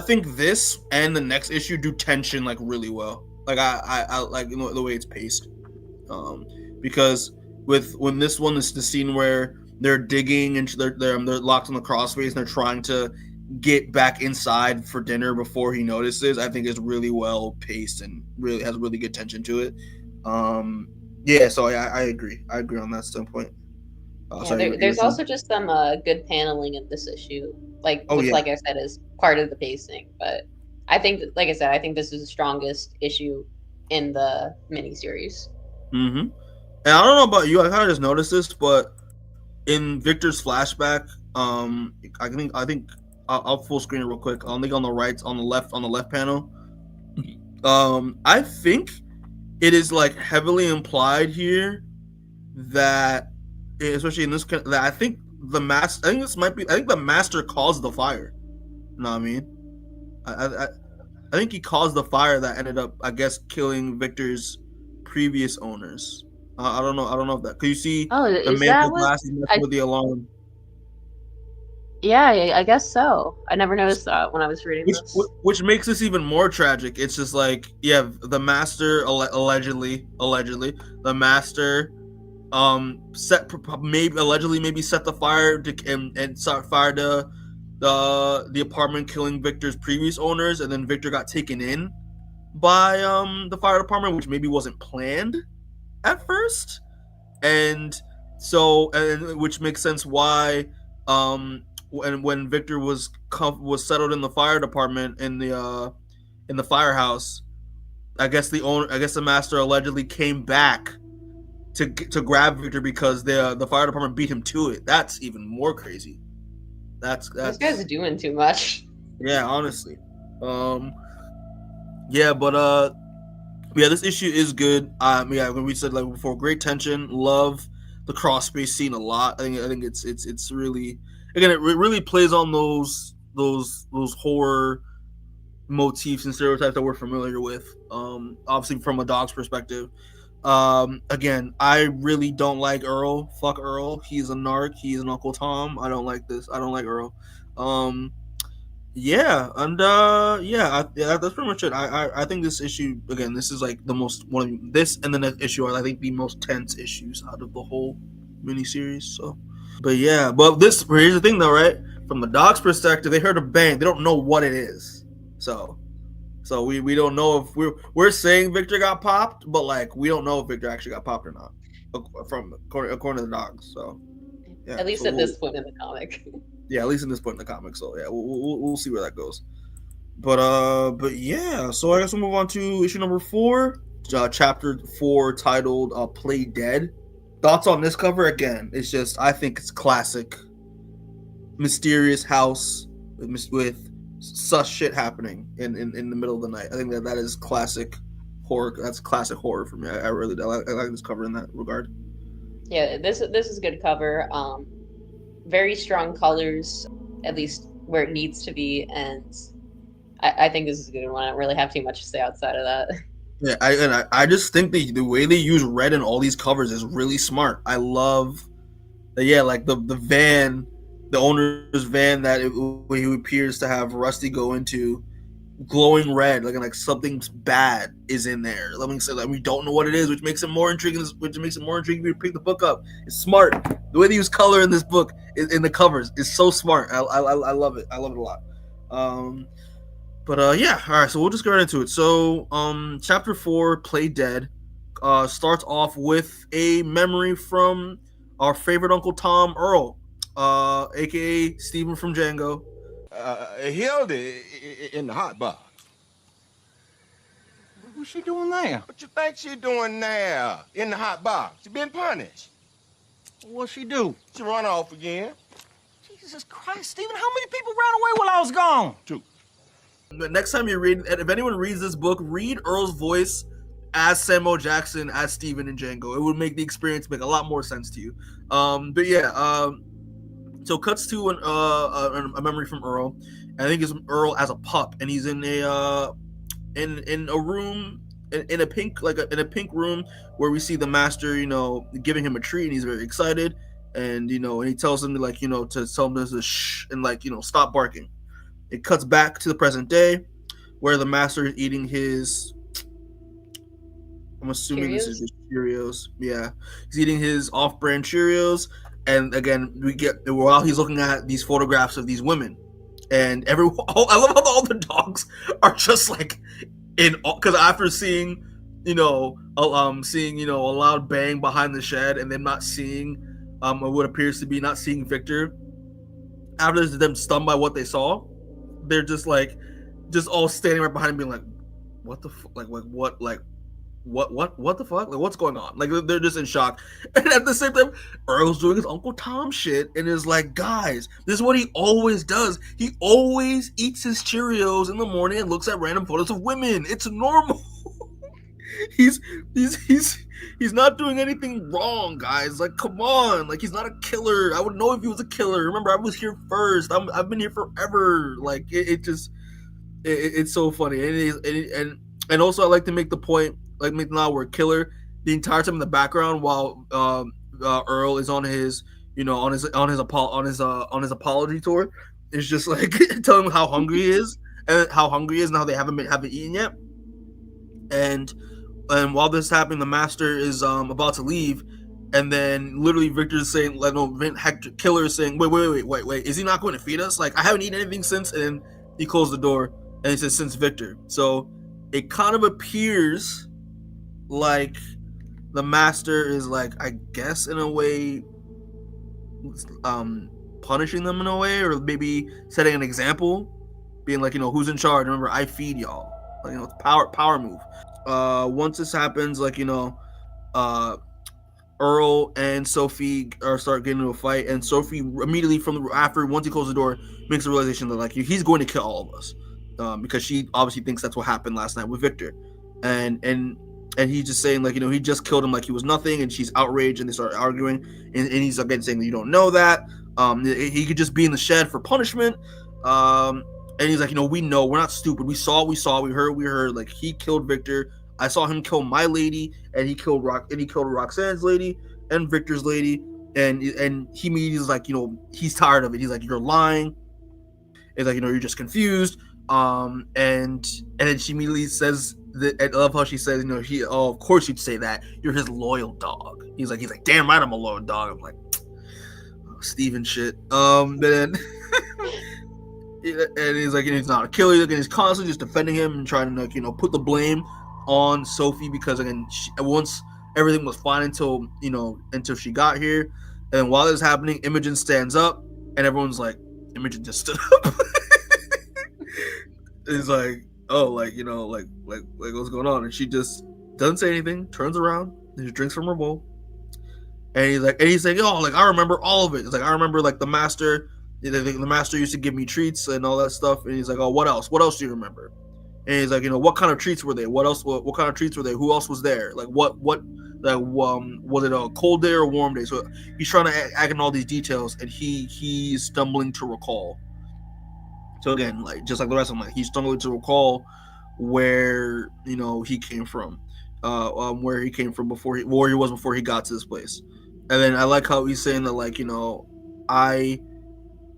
think this and the next issue do tension like really well. Like I like the way it's paced. Because when this one is the scene where they're digging and they're locked in the crossface and they're trying to get back inside for dinner before he notices. I think it's really well paced and really has really good tension to it. Yeah, so I agree. I agree on that standpoint. There's also just some good paneling in this issue, like like I said, is part of the pacing. But I think, like I said, I think this is the strongest issue in the miniseries. Mm-hmm. And I don't know about you, I kind of just noticed this, but in Victor's flashback, I think I'll full screen it real quick. I think on the left panel, I think it is like heavily implied here that, especially in this, that I think the master caused the fire. You know what I mean? I think he caused the fire that ended up, I guess, killing Victor's previous owners. I don't know if that. Cause you see, the man with glasses with the alarm. Yeah, I guess so. I never noticed that when I was reading this. Which makes this even more tragic. It's just like, yeah, the master allegedly, the master allegedly set the fire and set fire to the apartment, killing Victor's previous owners, and then Victor got taken in by the fire department, which maybe wasn't planned at first, and which makes sense why when Victor was settled in the fire department in the firehouse, I guess the master allegedly came back to grab Victor because the fire department beat him to it. That's even more crazy. This guy's doing too much. Yeah, honestly. Yeah, but yeah, this issue is good. Yeah, when we said like before, great tension. Love the cross space scene a lot. I think it's really, again, it really plays on those horror motifs and stereotypes that we're familiar with. Obviously from a dog's perspective. Again, I really don't like Earl. Fuck Earl. He's a narc. He's an Uncle Tom. I don't like this. I don't like Earl. Yeah, and that's pretty much it. I think this issue, again, this is like the most this and the next issue are, I think, the most tense issues out of the whole miniseries. So, but yeah, but here's the thing though, right? From the dog's perspective, they heard a bang. They don't know what it is. So we don't know if we're saying Victor got popped, but like we don't know if Victor actually got popped or not, according to the dogs. So yeah, at least at this point in the comic. Yeah, at least in this point in the comic. So yeah, we'll see where that goes. But yeah, so I guess we'll move on to issue number 4, chapter 4, titled "Play Dead." Thoughts on this cover? Again, it's just, I think it's classic. Mysterious house with sus shit happening in the middle of the night. I think that is classic horror. That's classic horror for me. I really do. I like this cover in that regard. Yeah, this is a good cover. Very strong colors, at least where it needs to be, and I think this is a good one. I don't really have too much to say outside of that. Yeah, I just think the way they use red in all these covers is really smart. I love like the van, the owner's van that he appears to have Rusty go into, glowing red, like something bad is in there. Let me say that we don't know what it is, which makes it more intriguing. Which makes it more intriguing to pick the book up. It's smart. The way they use color in this book, in the covers, is so smart. I love it. I love it a lot. But yeah, all right. So we'll just get right into it. So chapter 4, Play Dead, starts off with a memory from our favorite Uncle Tom, Earl, aka Steven from Django. Hildy in the hot box. What's she doing there? What you think she doing there in the hot box? She been punished. What'd she do? She run off again. Jesus Christ, Stephen, how many people ran away while I was gone? 2. The next time you read, if anyone reads this book, read Earl's voice as Samuel Jackson as Steven and Django. It would make the experience make a lot more sense to you. But yeah, so cuts to a memory from Earl. I think it's Earl as a pup, and he's in a room in a pink room where we see the master, giving him a treat, and he's very excited, and and he tells him to to tell him to shh and stop barking. It cuts back to the present day where the master is eating his, I'm assuming Cheerios? This is his Cheerios. Yeah, he's eating his off-brand Cheerios, and again we get while he's looking at these photographs of these women, and I love how all the dogs are just because after seeing a loud bang behind the shed and then not seeing what appears to be not seeing Victor, after them stunned by what they saw, they're just all standing right behind him being like, what the what the fuck, what's going on, they're just in shock. And at the same time, Earl's doing his Uncle Tom shit and is like, guys, this is what he always does. He always eats his Cheerios in the morning and looks at random photos of women. It's normal. he's not doing anything wrong, guys. Come on, he's not a killer. I would know if he was a killer. Remember, I was here first. I've been here forever. It's so funny. And also I like to make the point, make the word killer the entire time in the background while Earl is on his on his apology tour. It's just telling him how hungry he is and how they haven't eaten yet. And while this is happening, the master is about to leave, and then literally Victor's saying, Killer is saying, wait, is he not going to feed us? I haven't eaten anything since. And then he closed the door and he says, since Victor. So it kind of appears like the master is I guess in a way punishing them in a way, or maybe setting an example, being who's in charge. Remember, I feed y'all. It's power move. Once this happens, Earl and Sophie start getting into a fight, and Sophie immediately once he closes the door, makes the realization that he's going to kill all of us, because she obviously thinks that's what happened last night with Victor, and he's just saying he just killed him he was nothing, and she's outraged, and they start arguing, and he's again saying that you don't know that, he could just be in the shed for punishment, and he's we know, we're not stupid, we saw, we heard, he killed Victor. I saw him kill my lady, and he killed Roxanne's lady and Victor's lady, and he immediately is he's tired of it. He's you're lying. It's you're just confused. And then she immediately says that. I love how she says, of course you'd say that. You're his loyal dog. He's like, damn right, I'm a loyal dog. I'm like, oh, Steven shit. Then. And he's he's not a killer. He's constantly just defending him and trying to put the blame on Sophie, because again, once everything was fine until she got here, and while this is happening, Imogen stands up, and everyone's like, Imogen just stood up. It's oh, what's going on? And she just doesn't say anything, turns around, and just drinks from her bowl, and he's saying, oh, I remember all of it. It's I remember the master. The master used to give me treats and all that stuff, and he's oh, what else do you remember? And he's what kind of treats were they? What else? What kind of treats were they? Who else was there? What was it a cold day or a warm day? So he's trying to add in all these details, and he's stumbling to recall. So again, just like the rest of them, he's stumbling to recall where he came from, where he came from before he was before he got to this place. And then I like how he's saying that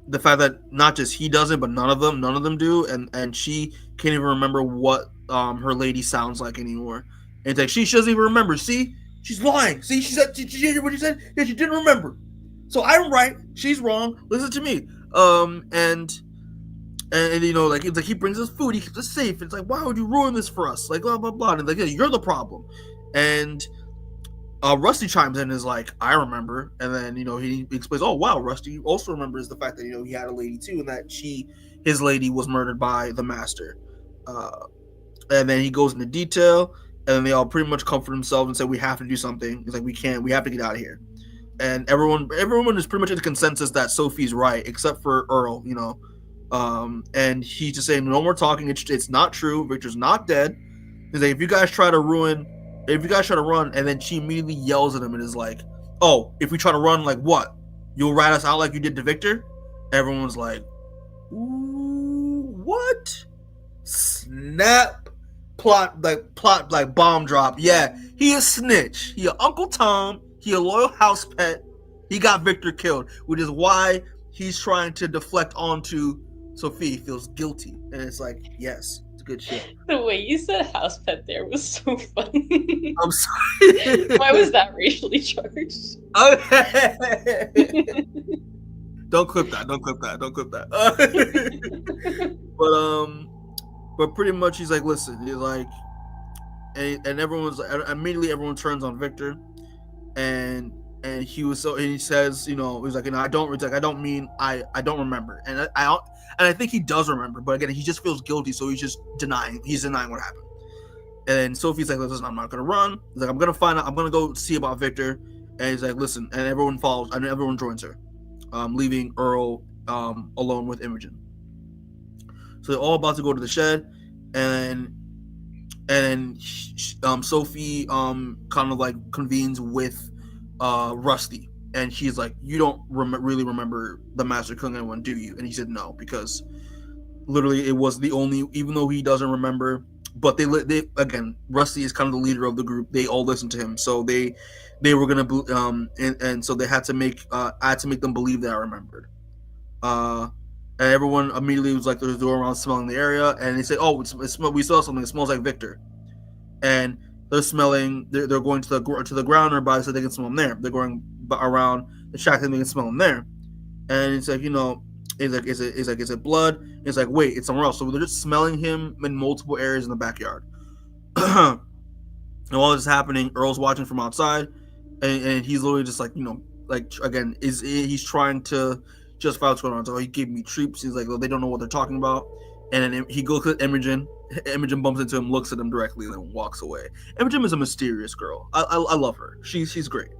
the fact that not just he doesn't, but none of them do, and she can't even remember what her lady sounds like anymore. And it's she doesn't even remember. See, she's lying. See, she said, did you hear what she said? Yeah, she didn't remember. So I'm right, she's wrong. Listen to me. And it's he brings us food, he keeps us safe. It's why would you ruin this for us? Blah blah blah. And yeah, you're the problem. And Rusty chimes in and is I remember. And then, he explains, oh, wow, Rusty also remembers the fact that, he had a lady too, and that his lady was murdered by the master. And then he goes into detail, and then they all pretty much comfort themselves and say, we have to do something. He's we have to get out of here. And everyone is pretty much in the consensus that Sophie's right, except for Earl, and he's just saying, no more talking. It's not true. Victor's not dead. He's if you guys try to ruin if you guys try to run, and then she immediately yells at him and is like, oh, if we try to run, like what? You'll rat us out like you did to Victor? Everyone's like, ooh, what? Snap. Plot like bomb drop. Yeah, he a snitch. He a Uncle Tom. He a loyal house pet. He got Victor killed, which is why he's trying to deflect onto Sophie. He feels guilty. And it's like, yes, it's good shit. The way you said house pet there was so funny. I'm sorry. Why was that racially charged? Okay. Don't clip that. But pretty much he's like, listen, he's like, and everyone turns on Victor, and he says, you know, he's like, you know, I don't remember, and I think he does remember, but again, he just feels guilty, so he's denying what happened. And Sophie's like, listen, I'm not gonna run. He's like, I'm gonna go see about Victor, and he's like, listen, and everyone follows, and everyone joins her, leaving Earl alone with Imogen. So they're all about to go to the shed, and Sophie kind of like convenes with Rusty, and she's like, you don't really remember the master killing anyone, do you? And he said no, because literally it was the only, even though he doesn't remember, but they again, Rusty is kind of the leader of the group, they all listen to him, so they were gonna and so they had to make I had to make them believe that I remembered. And everyone immediately was like, they're going around smelling the area, and they said, oh, we saw something, it smells like Victor. And they're going to the ground nearby so they can smell him there. They're going around the shack and they can smell him there. And it's like, you know, is it blood? It's like, wait, it's somewhere else. So they're just smelling him in multiple areas in the backyard. And while this is happening, Earl's watching from outside, and he's literally just like, you know, like, again, he's trying to justify what's going on. So he gave me treeps. He's like, well, they don't know what they're talking about. And then he goes to Imogen. Imogen bumps into him, looks at him directly, and then walks away. Imogen is a mysterious girl. I love her. She's great.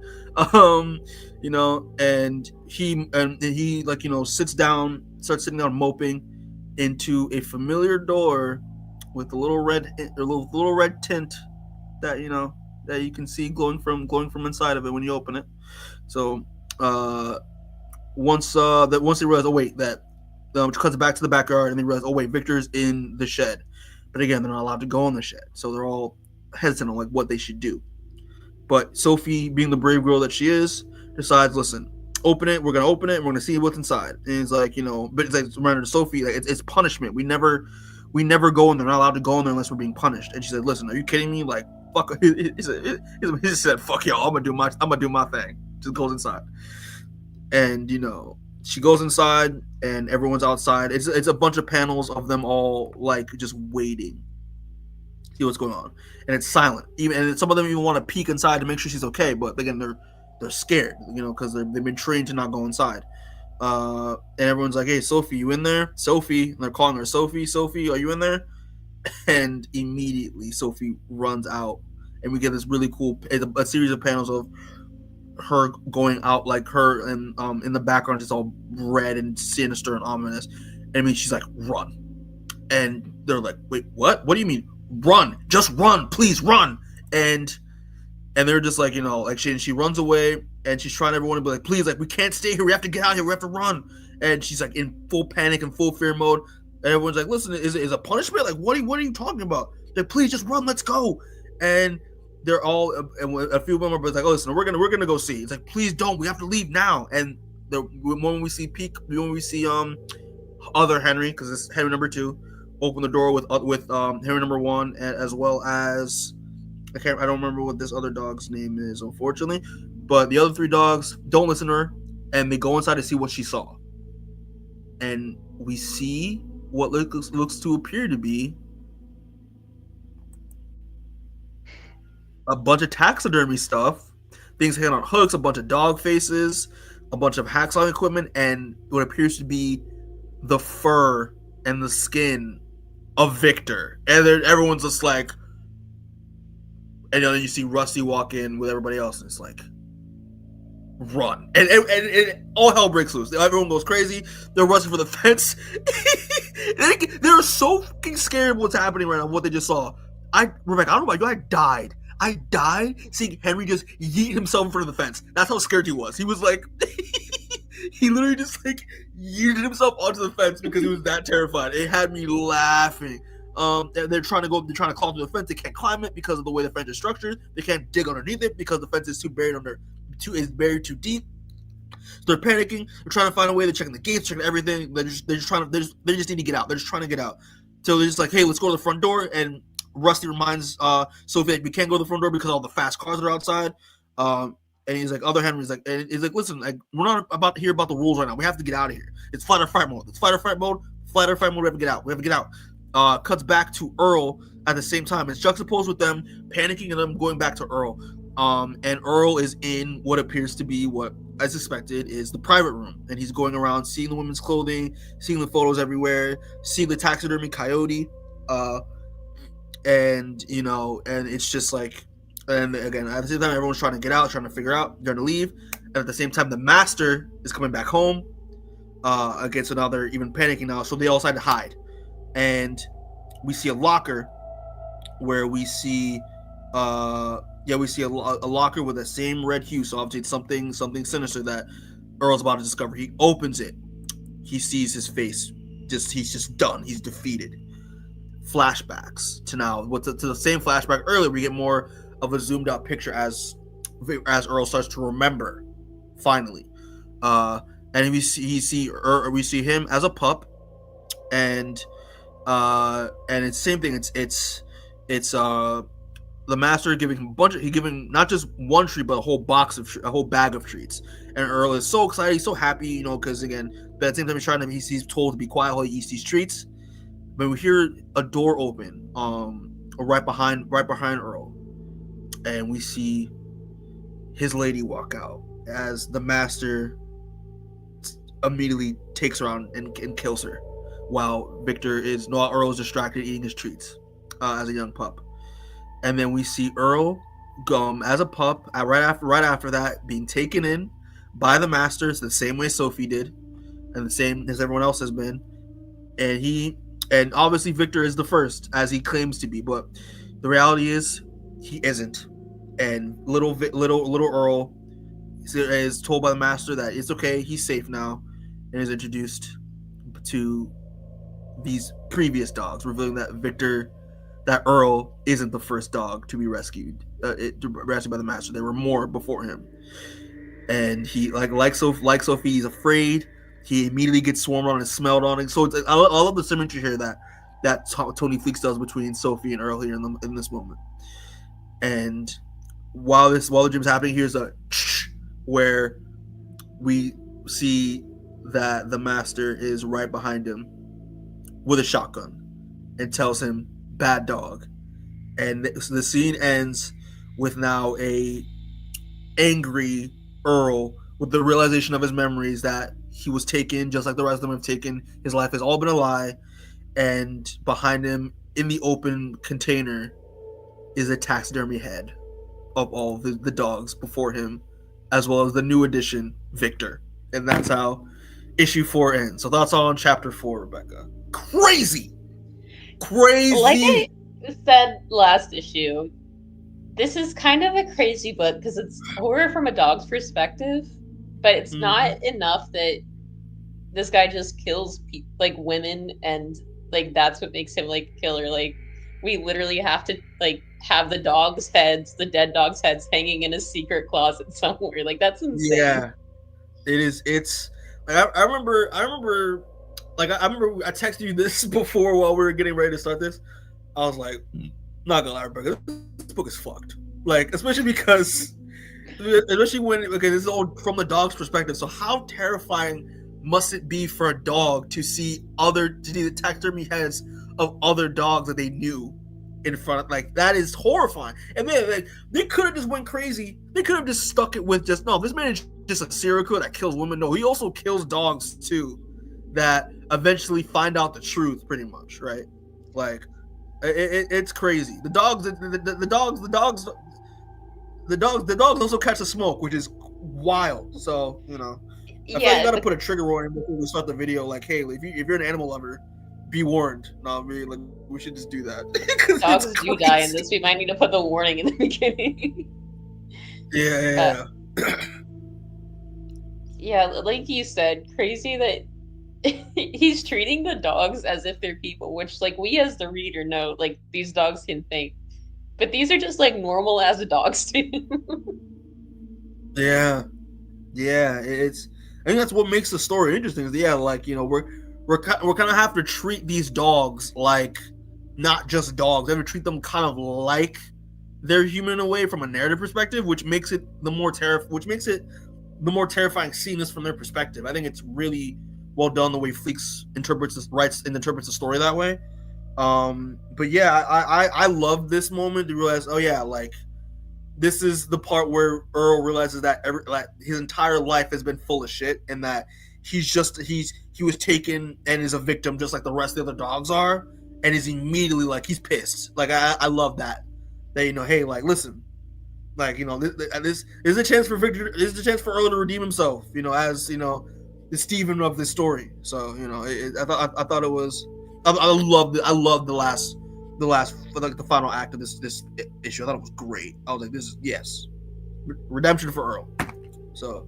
You know, and he like, you know, starts sitting down moping into a familiar door with a little red tint that, you know, that you can see glowing from inside of it when you open it. So once they realize, oh wait, that cuts back to the backyard, and they realize, oh wait, Victor's in the shed. But again, they're not allowed to go in the shed, so they're all hesitant on like what they should do. But Sophie, being the brave girl that she is, decides, listen, open it. We're gonna open it. And we're gonna see what's inside. And it's like, you know, but it's like, reminder to Sophie, like, it's punishment. We never go in there. We're not allowed to go in there unless we're being punished. And she said, listen, are you kidding me? Like, fuck. He said, fuck y'all. I'm gonna do my thing. Just goes inside, and you know, she goes inside, and everyone's outside. It's a bunch of panels of them all like just waiting, see what's going on, and it's silent. And some of them even want to peek inside to make sure she's okay, but again, they're scared, you know, because they've been trained to not go inside. And everyone's like, "Hey, Sophie, you in there?" Sophie, and they're calling her Sophie. Sophie, are you in there? And immediately Sophie runs out, and we get this really cool a series of panels of her going out, like her, and in the background it's all red and sinister and ominous. And I mean, she's like, run, and they're like, wait, what do you mean run? Just run, please run. And they're just like, you know, like she runs away, and she's trying everyone to be like, please, like, we can't stay here, we have to get out here, we have to run. And she's like in full panic and full fear mode, and everyone's like, listen, is it a punishment? Like, what are you talking about? Like, please just run, let's go. And they're all, and a few of them are like, oh, listen, we're gonna go see. It's like, please don't, we have to leave now. And when we see other Henry, because it's Henry number 2, open the door with Henry number 1, as well as I don't remember what this other dog's name is, unfortunately, but the other 3 dogs don't listen to her, and they go inside to see what she saw. And we see what looks to appear to be a bunch of taxidermy stuff, things hanging on hooks, a bunch of dog faces, a bunch of hacksaw equipment, and what appears to be the fur and the skin of Victor. And then everyone's just like, and then you see Rusty walk in with everybody else, and it's like, run. And all hell breaks loose. Everyone goes crazy. They're rushing for the fence. They're so fucking scared of what's happening right now, what they just saw. Rebecca, I don't know about you, I died. I died seeing Henry just yeet himself in front of the fence. That's how scared he was. He was like, he literally just like yeeted himself onto the fence because he was that terrified. It had me laughing. They're trying to climb to the fence. They can't climb it because of the way the fence is structured. They can't dig underneath it because the fence is buried too deep. So they're panicking. They're trying to find a way. They're checking the gates, checking everything. They just need to get out. They're just trying to get out. So they're just like, hey, let's go to the front door. And Rusty reminds Sophie that we can't go to the front door because all the fast cars are outside. And he's like, Henry's like, and he's like, listen, like, we're not about to hear about the rules right now. We have to get out of here. It's fight or fight mode. We have to get out. We have to get out. Cuts back to Earl at the same time. It's juxtaposed with them panicking and them going back to Earl. And Earl is in what appears to be what, as expected, is the private room. And he's going around seeing the women's clothing, seeing the photos everywhere, seeing the taxidermy coyote. And it's just like, and again, at the same time, everyone's trying to get out, trying to figure out, they're going to leave. And at the same time, the master is coming back home. Again, so now they're even panicking now. So they all decide to hide. And we see a locker where we see a locker with the same red hue. So obviously it's something sinister that Earl's about to discover. He opens it. He sees his face. He's just done. He's defeated. Flashbacks to now. To the same flashback earlier, we get more of a zoomed out picture as Earl starts to remember. Finally, and we see him as a pup, and it's same thing. It's the master giving him not just one treat but a whole bag of treats. And Earl is so excited, he's so happy, because again, but at the same time he's told to be quiet while he eats these treats. But we hear a door open, right behind Earl, and we see his lady walk out as the master immediately takes her on and kills her, while Earl is distracted eating his treats as a young pup. And then we see Earl as a pup right after that being taken in by the masters the same way Sophie did, and the same as everyone else has been. And obviously Victor is the first, as he claims to be, but the reality is he isn't. And little Earl is told by the master that it's okay, he's safe now, and is introduced to these previous dogs, revealing that Earl isn't the first dog to be rescued by the master. There were more before him, and he like Sophie, he's afraid. He immediately gets swarmed on and smelled on, and so it's I love the symmetry here that Tony Fleecs does between Sophie and Earl here in this moment. And while the gym's happening, here's a where we see that the master is right behind him with a shotgun and tells him, "Bad dog." And the scene ends with now a angry Earl with the realization of his memories that he was taken, just like the rest of them have taken. His life has all been a lie. And behind him in the open container is a taxidermy head of all the dogs before him, as well as the new addition, Victor. And that's how issue 4 ends. So that's all on chapter 4, Rebecca. Crazy! Like I said last issue, this is kind of a crazy book because it's horror from a dog's perspective, but it's not enough that this guy just kills like women and like that's what makes him like a killer. Like we literally have to like have the dead dogs' heads hanging in a secret closet somewhere. Like that's insane. Yeah, it is. It's like, I remember I texted you this before while we were getting ready to start this. I was like, not gonna lie, Rebecca, this book is fucked. Like, especially when this is all from the dog's perspective. So how terrifying must it be for a dog to see the taxidermy heads of other dogs that they knew in front of, like, that is horrifying. And then like, they could have just went crazy. They could have just stuck it with this man is just a serial killer that kills women. No, he also kills dogs too, that eventually find out the truth, pretty much, right? Like, it's crazy. The dogs also catch the smoke, which is wild. So I feel like you gotta put a trigger warning before we start the video. Like, hey, if you're an animal lover, be warned. No, I mean, like, we should just do that. Dogs do die in this. We might need to put the warning in the beginning. Yeah. Yeah, like you said, crazy that he's treating the dogs as if they're people, which, like, we as the reader know, like, these dogs can think. But these are just, like, normal as dogs too. Yeah. I think that's what makes the story interesting. Is like, you know, we're kind of have to treat these dogs like not just dogs. We have to treat them kind of like they're human in a way from a narrative perspective, which makes it the more terrifying scene is from their perspective. I think it's really well done the way Fleecs interprets the story that way. But yeah, I love this moment to realize, oh yeah, like this is the part where Earl realizes that his entire life has been full of shit, and that he was taken and is a victim just like the rest of the other dogs are, and is immediately like he's pissed. Like I love that you know, hey, like listen, like, you know, this is a chance for Victor. This is a chance for Earl to redeem himself. You know, as you know, the Stephen of this story. So you know, I thought it was. I loved the last like the final act of this issue. I thought it was great. I was like, this is yes, redemption for Earl. So,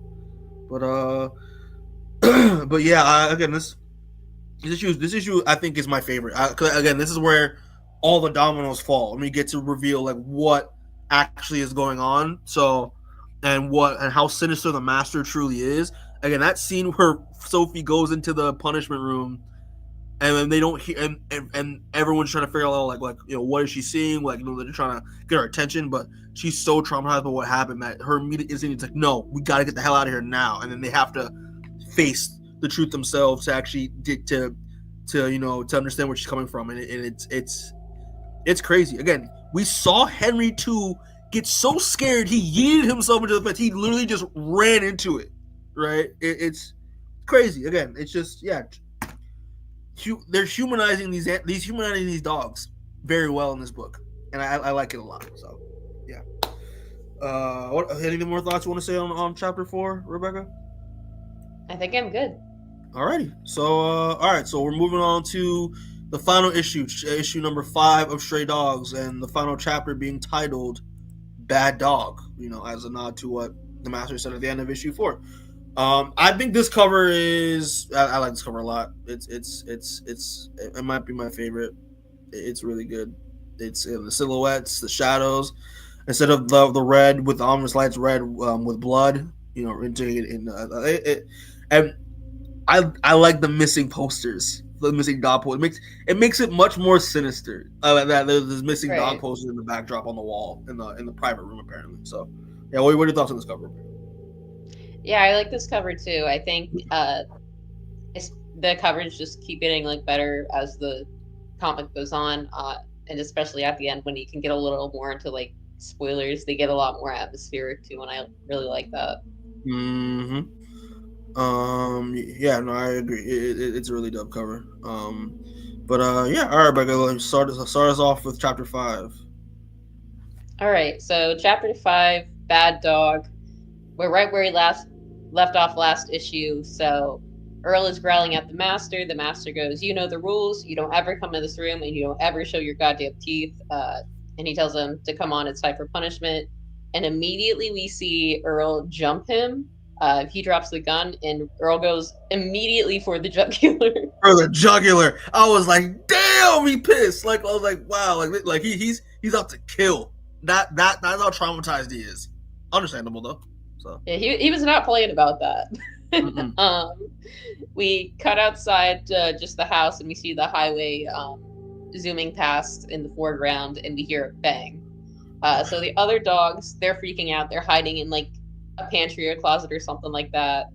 but yeah, again, this issue I think is my favorite. Again, this is where all the dominoes fall, and we get to reveal like what actually is going on. So, and how sinister the Master truly is. Again, that scene where Sophie goes into the punishment room, and then they don't hear, and everyone's trying to figure out like you know, what is she seeing? Like, you know, they're trying to get her attention, but she's so traumatized by what happened that her immediate instinct is like, no, we got to get the hell out of here now. And then they have to face the truth themselves to actually to you know, to understand where she's coming from, and it's crazy. Again, we saw Henry too get so scared he yeeted himself into the fence. He literally just ran into it. Right? It's crazy. Again, it's just they're humanizing these dogs very well in this book, and I like it a lot. So yeah. Any more thoughts you want to say on chapter 4, Rebecca? I think I'm good. Alrighty. So all right. So we're moving on to the final issue number 5 of Stray Dogs, and the final chapter being titled "Bad Dog." You know, as a nod to what the Master said at the end of issue 4. I think this cover is. I like this cover a lot. It might be my favorite. It's really good. It's the silhouettes, the shadows, instead of the red with the ominous lights, red with blood. You know, and I like the missing posters, the missing dog posters. It makes it much more sinister. That there's missing dog posters in the backdrop on the wall in the private room apparently. So yeah, what are your thoughts on this cover? Yeah, I like this cover too. I think the covers just keep getting like better as the comic goes on, and especially at the end when you can get a little more into like spoilers, they get a lot more atmospheric too, and I really like that. Mm-hmm. Yeah, no, I agree. It's a really dope cover. Yeah, all right, Becca, let's start us off with chapter 5. All right, so chapter 5, Bad Dog. We're right where he left off last issue. So Earl is growling at the Master. The Master goes, "You know the rules. You don't ever come in this room, and you don't ever show your goddamn teeth." And he tells him to come on. It's time for punishment. And immediately we see Earl jump him. He drops the gun, and Earl goes immediately for the jugular. For the jugular, I was like, "Damn, he pissed!" Like I was like, "Wow!" Like he's out to kill. That's how traumatized he is. Understandable though. So yeah, he was not playing about that. We cut outside just the house, and we see the highway zooming past in the foreground, and we hear a bang. So the other dogs, they're freaking out. They're hiding in like a pantry or a closet or something like that.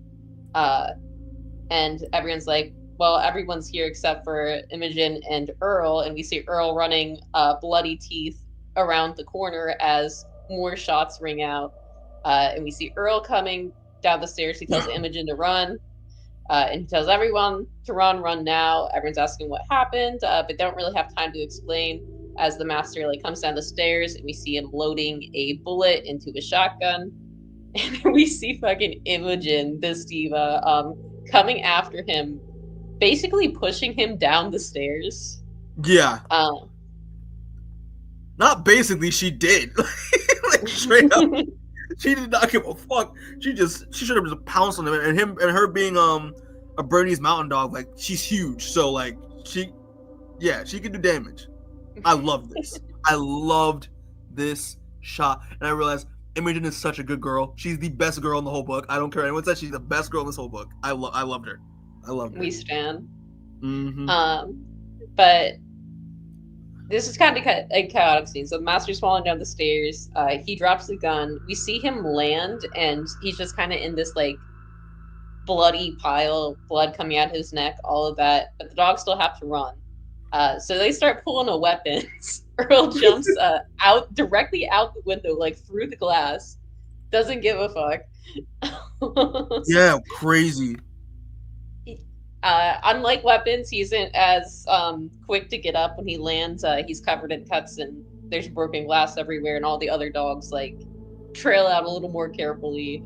And everyone's like, well, everyone's here except for Imogen and Earl, and we see Earl running bloody teeth around the corner as more shots ring out. And we see Earl coming down the stairs. He tells Imogen to run, and he tells everyone to run now. Everyone's asking what happened, but they don't really have time to explain as the Master like comes down the stairs, and we see him loading a bullet into a shotgun. And then we see fucking Imogen, this diva, coming after him basically pushing him down the stairs. Yeah. Not basically, she did. Like, straight up. She did not give a fuck. She should have just pounced on him, and her being a Bernese Mountain Dog, like, she's huge, so like she can do damage. I love this. I loved this shot, and I realized Imogen is such a good girl. She's the best girl in the whole book. I don't care anyone says, she's the best girl in this whole book. I loved her. I loved her. We stand. Mm-hmm. But this is kind of a chaotic scene. So the master's falling down the stairs. He drops the gun. We see him land, and he's just kind of in this like bloody pile, blood coming out his neck, all of that. But the dogs still have to run. So they start pulling a weapon. Earl jumps directly out the window, like through the glass. Doesn't give a fuck. Yeah, crazy. Unlike weapons, he isn't as quick to get up when he lands. He's covered in cuts and there's broken glass everywhere, and all the other dogs like trail out a little more carefully.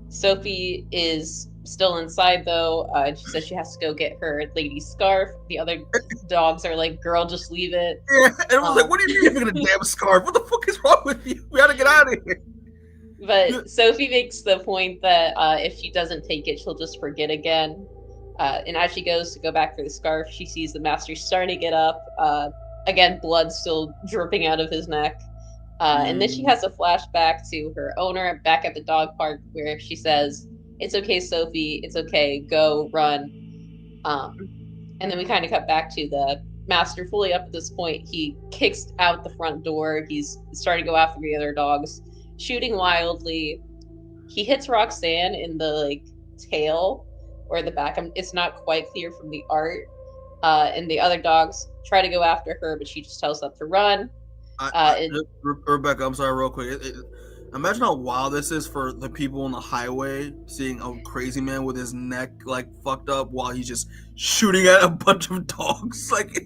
Sophie is still inside though. She says she has to go get her lady's scarf. The other dogs are like, "Girl, just leave it." Yeah, and I was like, "What do you mean you're gonna damn scarf? What the fuck is wrong with you? We gotta get out of here." But Sophie makes the point that if she doesn't take it, she'll just forget again. And as she goes to go back for the scarf, she sees the master starting to get up. Again, blood still dripping out of his neck. And then she has a flashback to her owner back at the dog park where she says, "It's okay, Sophie. It's okay. Go, run." And then we kind of cut back to the master fully up at this point. He kicks out the front door. He's starting to go after the other dogs, shooting wildly. He hits Roxanne in the like tail or the back. It's not quite clear from the art. And the other dogs try to go after her, but she just tells them to run. Rebecca, I'm sorry, real quick. Imagine how wild this is for the people on the highway seeing a crazy man with his neck like fucked up while he's just shooting at a bunch of dogs. Like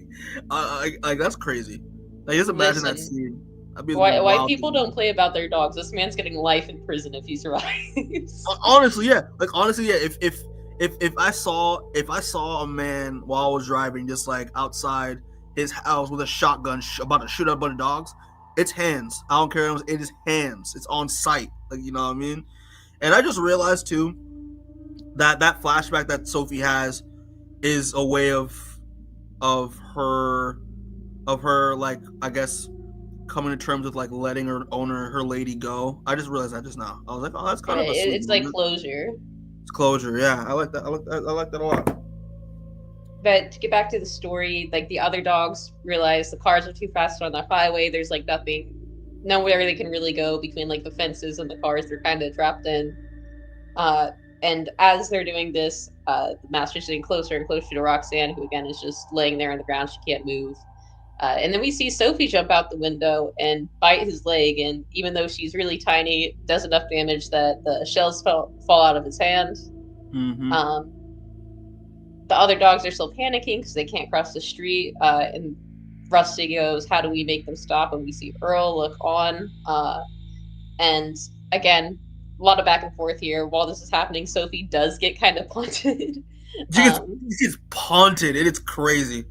that's crazy. Like, just imagine that scene. Why people don't play about their dogs? This man's getting life in prison if he survives. Honestly, yeah. If I saw a man while I was driving, just like outside his house with a shotgun about to shoot at a bunch of dogs, it's hands. I don't care. It is hands. It's on sight. Like, you know what I mean? And I just realized too that flashback that Sophie has is a way of her like, I guess, coming to terms with like letting her owner, her lady, go. I just realized that just now. I was like, oh, that's kind of a sweet it's moment. Like closure. It's closure. Yeah, I like that. I like that a lot. But to get back to the story, like the other dogs realize the cars are too fast on the highway. There's like nowhere they can really go between like the fences and the cars they're kind of trapped in. And as they're doing this, the master's getting closer and closer to Roxanne, who again is just laying there on the ground. She can't move. And then we see Sophie jump out the window and bite his leg. And even though she's really tiny, does enough damage that the shells fall out of his hand. Mm-hmm. The other dogs are still panicking because they can't cross the street. And Rusty goes, "How do we make them stop?" And we see Earl look on. And again, a lot of back and forth here. While this is happening, Sophie does get kind of punted. She's punted. It is crazy.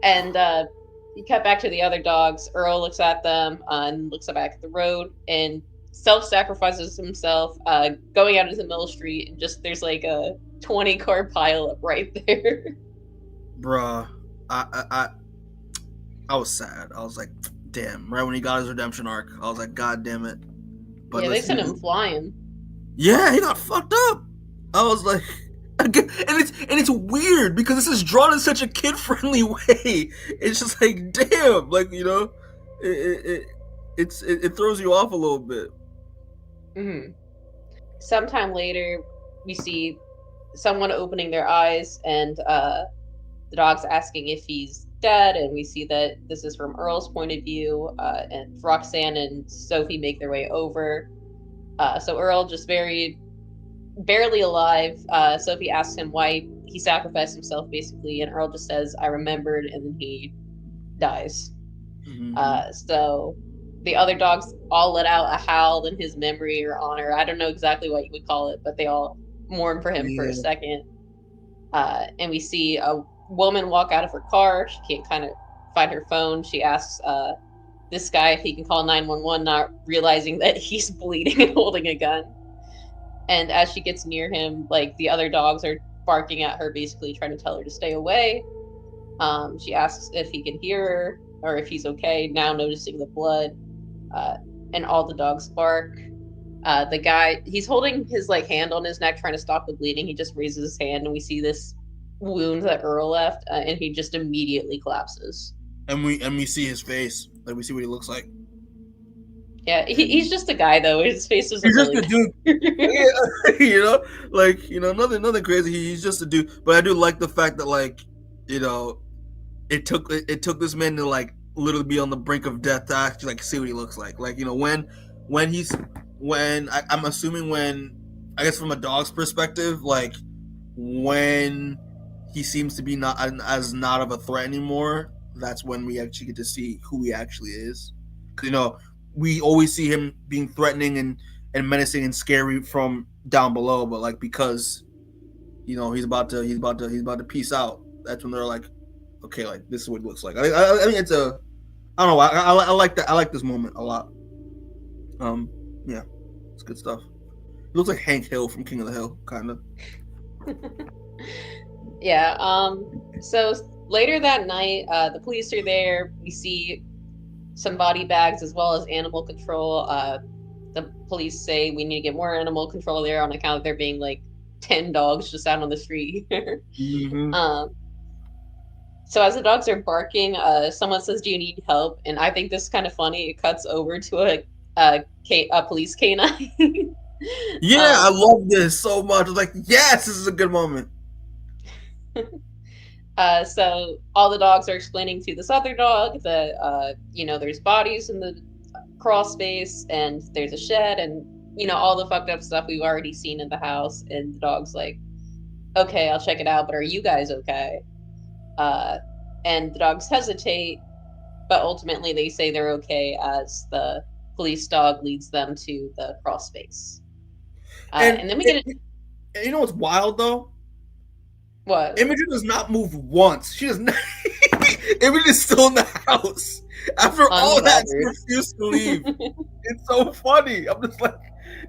And you cut back to the other dogs. Earl looks at them and looks back at the road and self-sacrifices himself, going out into the middle street, and just there's like a 20-car pile up right there. Bruh, I was sad. I was like, damn. Right when he got his redemption arc, I was like, God damn it. But yeah, they sent him flying. Yeah, he got fucked up. I was like, and it's weird because this is drawn in such a kid-friendly way. It's just like, damn, like, you know, it throws you off a little bit. Mm-hmm. Sometime later, we see someone opening their eyes, and the dog's asking if he's dead, and we see that this is from Earl's point of view, and Roxanne and Sophie make their way over. So Earl just barely alive. Sophie asks him why he sacrificed himself, basically, and Earl just says, "I remembered," and then he dies. Mm-hmm. So the other dogs all let out a howl in his memory or honor. I don't know exactly what you would call it, but they all mourn for him for a second. And we see a woman walk out of her car. She can't kind of find her phone. She asks this guy if he can call 911, not realizing that he's bleeding and holding a gun. And as she gets near him, like, the other dogs are barking at her, basically trying to tell her to stay away. She asks if he can hear her or if he's okay, now noticing the blood. And all the dogs bark. The guy, he's holding his like hand on his neck, trying to stop the bleeding. He just raises his hand, and we see this wound that Earl left, and he just immediately collapses. And we see his face, like we see what he looks like. Yeah, he's just a guy though. His face is just a dude. Yeah, like nothing crazy. He's just a dude. But I do like the fact that, like, it took this man to like literally be on the brink of death to actually like see what he looks like. Like, when I'm assuming when, I guess from a dog's perspective, like when he seems to be not of a threat anymore, that's when we actually get to see who he actually is. Because we always see him being threatening and menacing and scary from down below, but like because he's about to peace out, that's when they're like, okay, like this is what it looks like. I mean, it's I don't know. I like that. I like this moment a lot. Yeah, it's good stuff. It looks like Hank Hill from King of the Hill, kind of. Yeah. So later that night, the police are there. We see some body bags as well as animal control. The police say we need to get more animal control there on account of there being like 10 dogs just out on the street. Mm-hmm. So as the dogs are barking, someone says, "Do you need help?" And I think this is kind of funny. It cuts over to a police canine. Yeah, I love this so much. Like, yes, this is a good moment. So all the dogs are explaining to this other dog that there's bodies in the crawl space and there's a shed and all the fucked up stuff we've already seen in the house. And the dog's like, "Okay, I'll check it out, but are you guys okay?" And the dogs hesitate, but ultimately they say they're okay as the police dog leads them to the crawl space. And then we get you know what's wild though? What? Imogen does not move once. She does not. Imogen is still in the house after all that. She refused to leave. It's so funny. I'm just like,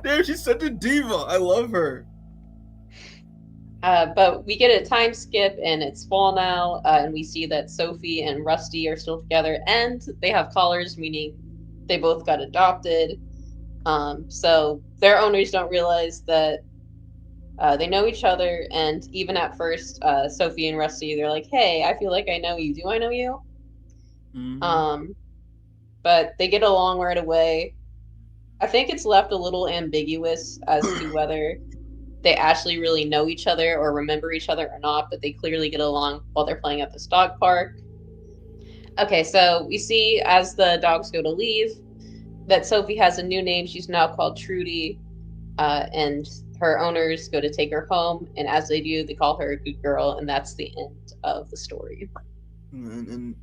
damn, she's such a diva. I love her. But we get a time skip, and it's fall now, and we see that Sophie and Rusty are still together, and they have collars, meaning they both got adopted. So their owners don't realize that they know each other, and even at first, Sophie and Rusty, they're like, "Hey, I feel like I know you. Do I know you?" Mm-hmm. But they get along right away. I think it's left a little ambiguous as to whether they actually really know each other or remember each other or not, but they clearly get along while they're playing at this dog park. Okay, so we see as the dogs go to leave that Sophie has a new name. She's now called Trudy, and her owners go to take her home, and as they do, they call her a good girl, and that's the end of the story. And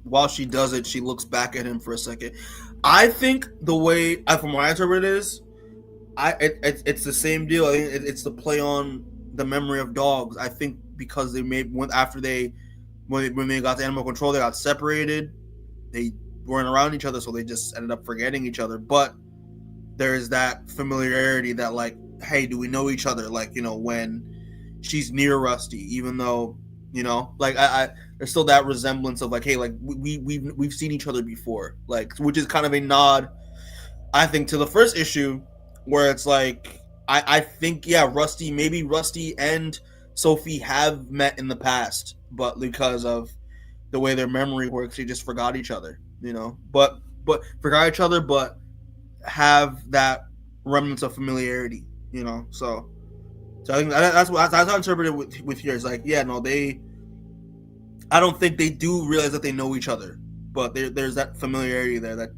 while she does it, she looks back at him for a second. I think the way, from what I interpret it is, it's the same deal. I think it's the play on the memory of dogs. I think because when they got the animal control, they got separated. They weren't around each other, so they just ended up forgetting each other. But there's that familiarity that, like, hey, do we know each other? Like, when she's near Rusty, even though, like there's still that resemblance of like, hey, like we've seen each other before, like, which is kind of a nod, I think, to the first issue, where it's like I think maybe Rusty and Sophie have met in the past, but because of the way their memory works, they just forgot each other, but forgot each other, but have that remnants of familiarity, so I think that's how I interpret it with yours. Like, I don't think they do realize that they know each other, but there's that familiarity there that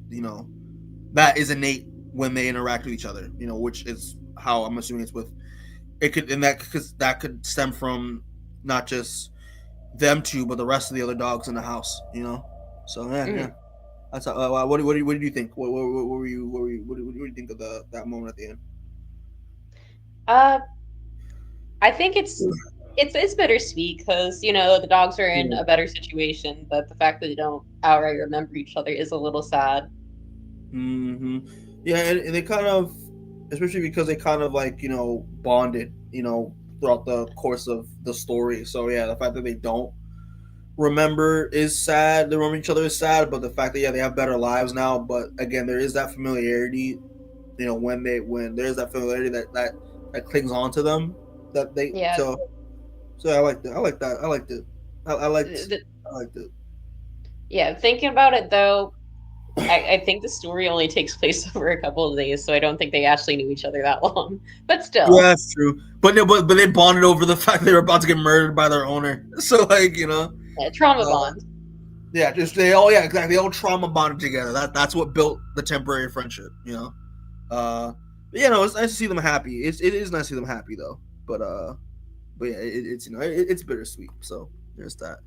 that is innate when they interact with each other, which is how I'm assuming it's with it could, and that could stem from not just them two, but the rest of the other dogs in the house, So yeah. That's how, what do you think? What do you think of that moment at the end? I think it's bittersweet because the dogs are in a better situation, but the fact that they don't outright remember each other is a little sad. Mm-hmm. Yeah, and they kind of, especially because they kind of like bonded, throughout the course of the story. So yeah, the fact that they don't remember is sad. They remember each other is sad, but the fact that they have better lives now. But again, there is that familiarity. When there's that familiarity that clings on to them, that they Yeah. So I like that. I like that. I liked it. I liked it. Yeah, thinking about it though, I think the story only takes place over a couple of days, so I don't think they actually knew each other that long. But still. Yeah, that's true. But they bonded over the fact they were about to get murdered by their owner. So trauma bond. Yeah, exactly. They all trauma bonded together. That's what built the temporary friendship. It's nice to see them happy. It is nice to see them happy though. But yeah, it's bittersweet. So there's that.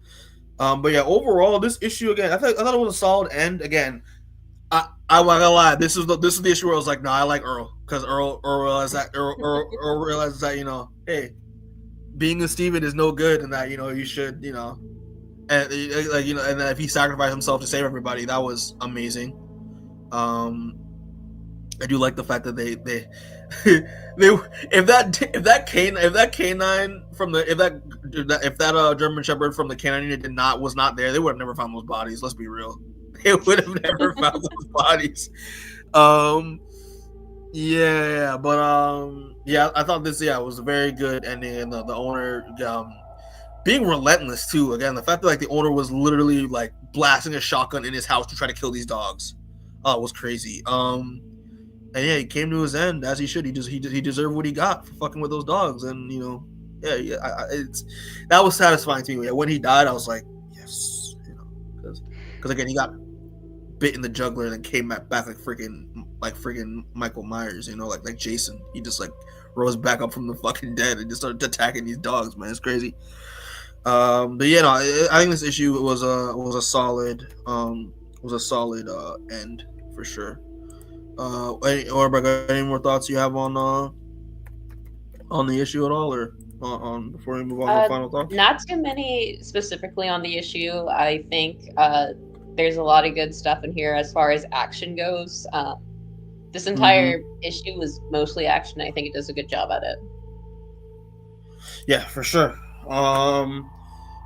But yeah, overall, this issue again, I thought it was a solid end. Again, I'm not gonna lie. This is the issue where I was like, no, I like Earl because Earl realized that Earl realizes that hey, being a Steven is no good, and that you should and and that if he sacrificed himself to save everybody, that was amazing. I do like the fact that they if that canine from the if that German Shepherd from the canine unit was not there, they would have never found those bodies. Let's be real, they would have never found those bodies. I thought this was a very good ending, and the owner being relentless too. Again, the fact that the owner was literally blasting a shotgun in his house to try to kill these dogs was crazy. And yeah, he came to his end as he should. He deserved what he got for fucking with those dogs, and that was satisfying to me. When he died, I was like, yes, because again, he got bit in the jugular and then came back like freaking Michael Myers, like Jason. He just rose back up from the fucking dead and just started attacking these dogs. Man, it's crazy. But yeah, no, I think this issue was a solid end for sure. Rebecca, any more thoughts you have on the issue at all, or on before we move on to final thoughts? Not too many specifically on the issue. I think there's a lot of good stuff in here as far as action goes. This entire issue was mostly action. I think it does a good job at it. Yeah, for sure.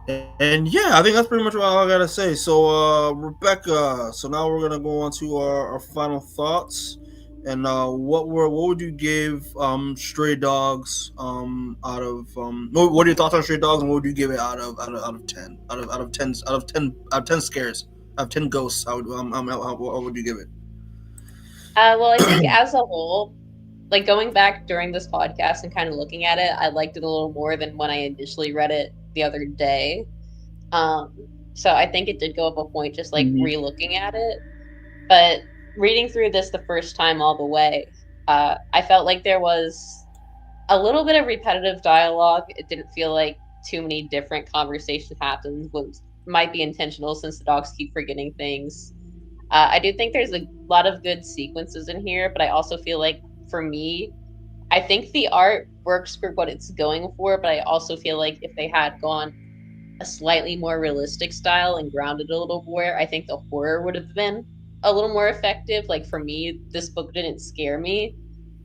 And yeah, I think that's pretty much all I gotta say. So, Rebecca, so now we're gonna go on to our final thoughts. And what would you give Stray Dogs out of what are your thoughts on Stray Dogs, and what would you give it out of 10? Out of 10 scares, out of 10 ghosts, how would you give it? Well, I think as a whole, going back during this podcast and kind of looking at it, I liked it a little more than when I initially read it the other day. So I think it did go up a point just re-looking at it. But reading through this the first time all the way, I felt like there was a little bit of repetitive dialogue. It didn't feel like too many different conversations happened, which might be intentional since the dogs keep forgetting things. I do think there's a lot of good sequences in here, but I also feel like, for me, I think the art works for what it's going for, but I also feel like if they had gone a slightly more realistic style and grounded a little more, I think the horror would have been a little more effective. For me, this book didn't scare me.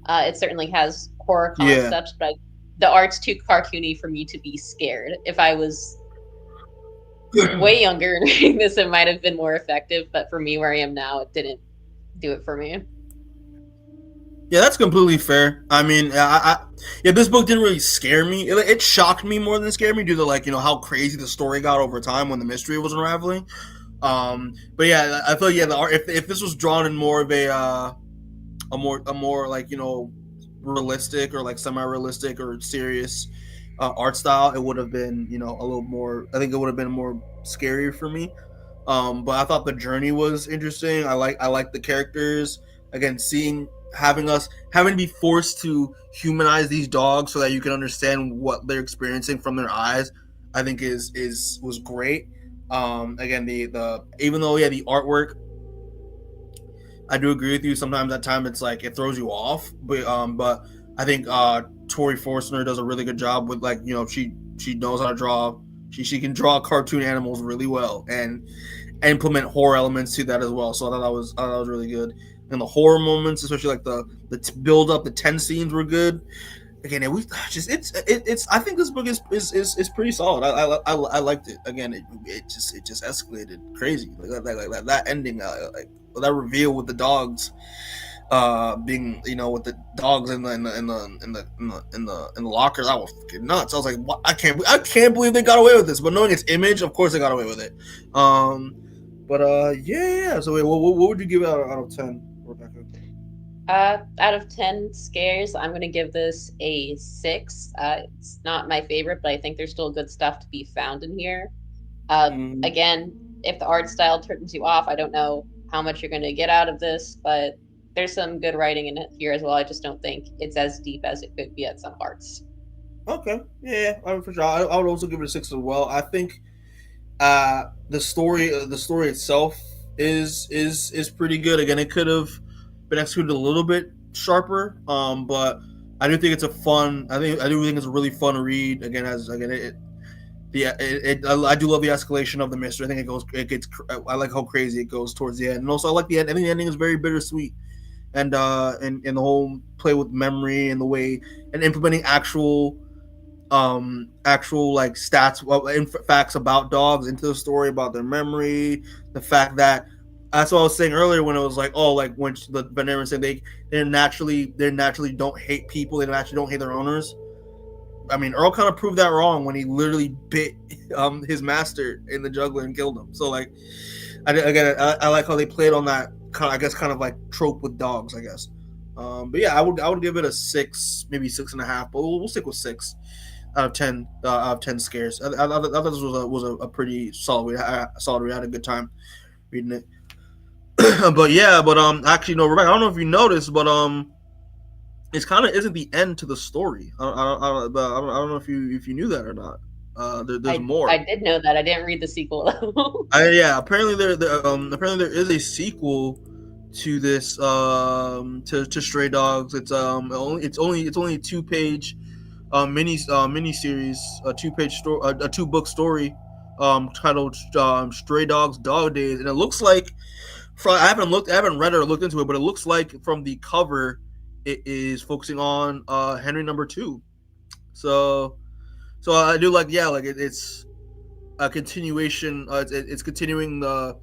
It certainly has horror concepts, but the art's too cartoony for me to be scared. If I was way younger and reading this, it might have been more effective, but for me, where I am now, it didn't do it for me. Yeah, that's completely fair. I mean, this book didn't really scare me. It shocked me more than scared me due to how crazy the story got over time when the mystery was unraveling. But yeah, I feel the art, if this was drawn in more of a more realistic or semi-realistic or serious art style, it would have been a little more. I think it would have been more scary for me. But I thought the journey was interesting. I like the characters. Again, having to be forced to humanize these dogs so that you can understand what they're experiencing from their eyes, I think was great. Again, the even though the artwork, I do agree with you. Sometimes at times it's it throws you off, but I think Tori Forstner does a really good job with, like, you know, she knows how to draw. She can draw cartoon animals really well and implement horror elements to that as well. So I thought that was really good. And the horror moments, especially like the build up, the 10 scenes were good. Again, it's I think this book is pretty solid. I liked it. Again, it just escalated crazy. Like that ending, like that reveal with the dogs, being, you know, with the dogs in the lockers. I was fucking nuts. I was like, what? I can't believe they got away with this. But knowing its Image, of course they got away with it. Yeah. So wait, what would you give it out of 10, Rebecca? Out of 10 scares, I'm going to give this a 6. It's not my favorite, but I think there's still good stuff to be found in here. Again, if the art style turns you off, I don't know how much you're going to get out of this, but there's some good writing in it here as well. I just don't think it's as deep as it could be at some parts. Okay, yeah, for sure. I would also give it a 6 as well. I think the story itself is pretty good. Again, it could have been executed a little bit sharper, but I do think it's a fun. I do think it's a really fun read. Again, I do love the escalation of the mystery. I think I like how crazy it goes towards the end, and also I like the end. I think the ending is very bittersweet, and the whole play with memory and the way and implementing actual like stats, facts about dogs into the story, about their memory, the fact that that's what I was saying earlier when it was like, oh, like when the veterinarian said they naturally don't hate people, they naturally don't hate their owners. I mean, Earl kind of proved that wrong when he literally bit his master in the jugular and killed him. So like, I like how they played on that kind of like trope with dogs, I guess. But yeah, I would give it a 6, maybe 6.5, but we'll stick with 6 out of 10 scares. I thought this was a pretty solid read. We had a good time reading it. But actually, no, Rebecca, I don't know if you noticed, but it's kind of isn't the end to the story. I don't know if you knew that or not. There's more. I did know that. I didn't read the sequel. Yeah, apparently there is a sequel to this to Stray Dogs. It's only a 2-page mini series, a 2-page story, a 2-book story titled Stray Dogs Dog Days, and it looks like, I haven't read it or looked into it, but it looks like from the cover it is focusing on Henry number 2. So I do like, yeah, like it's a continuation. It's continuing the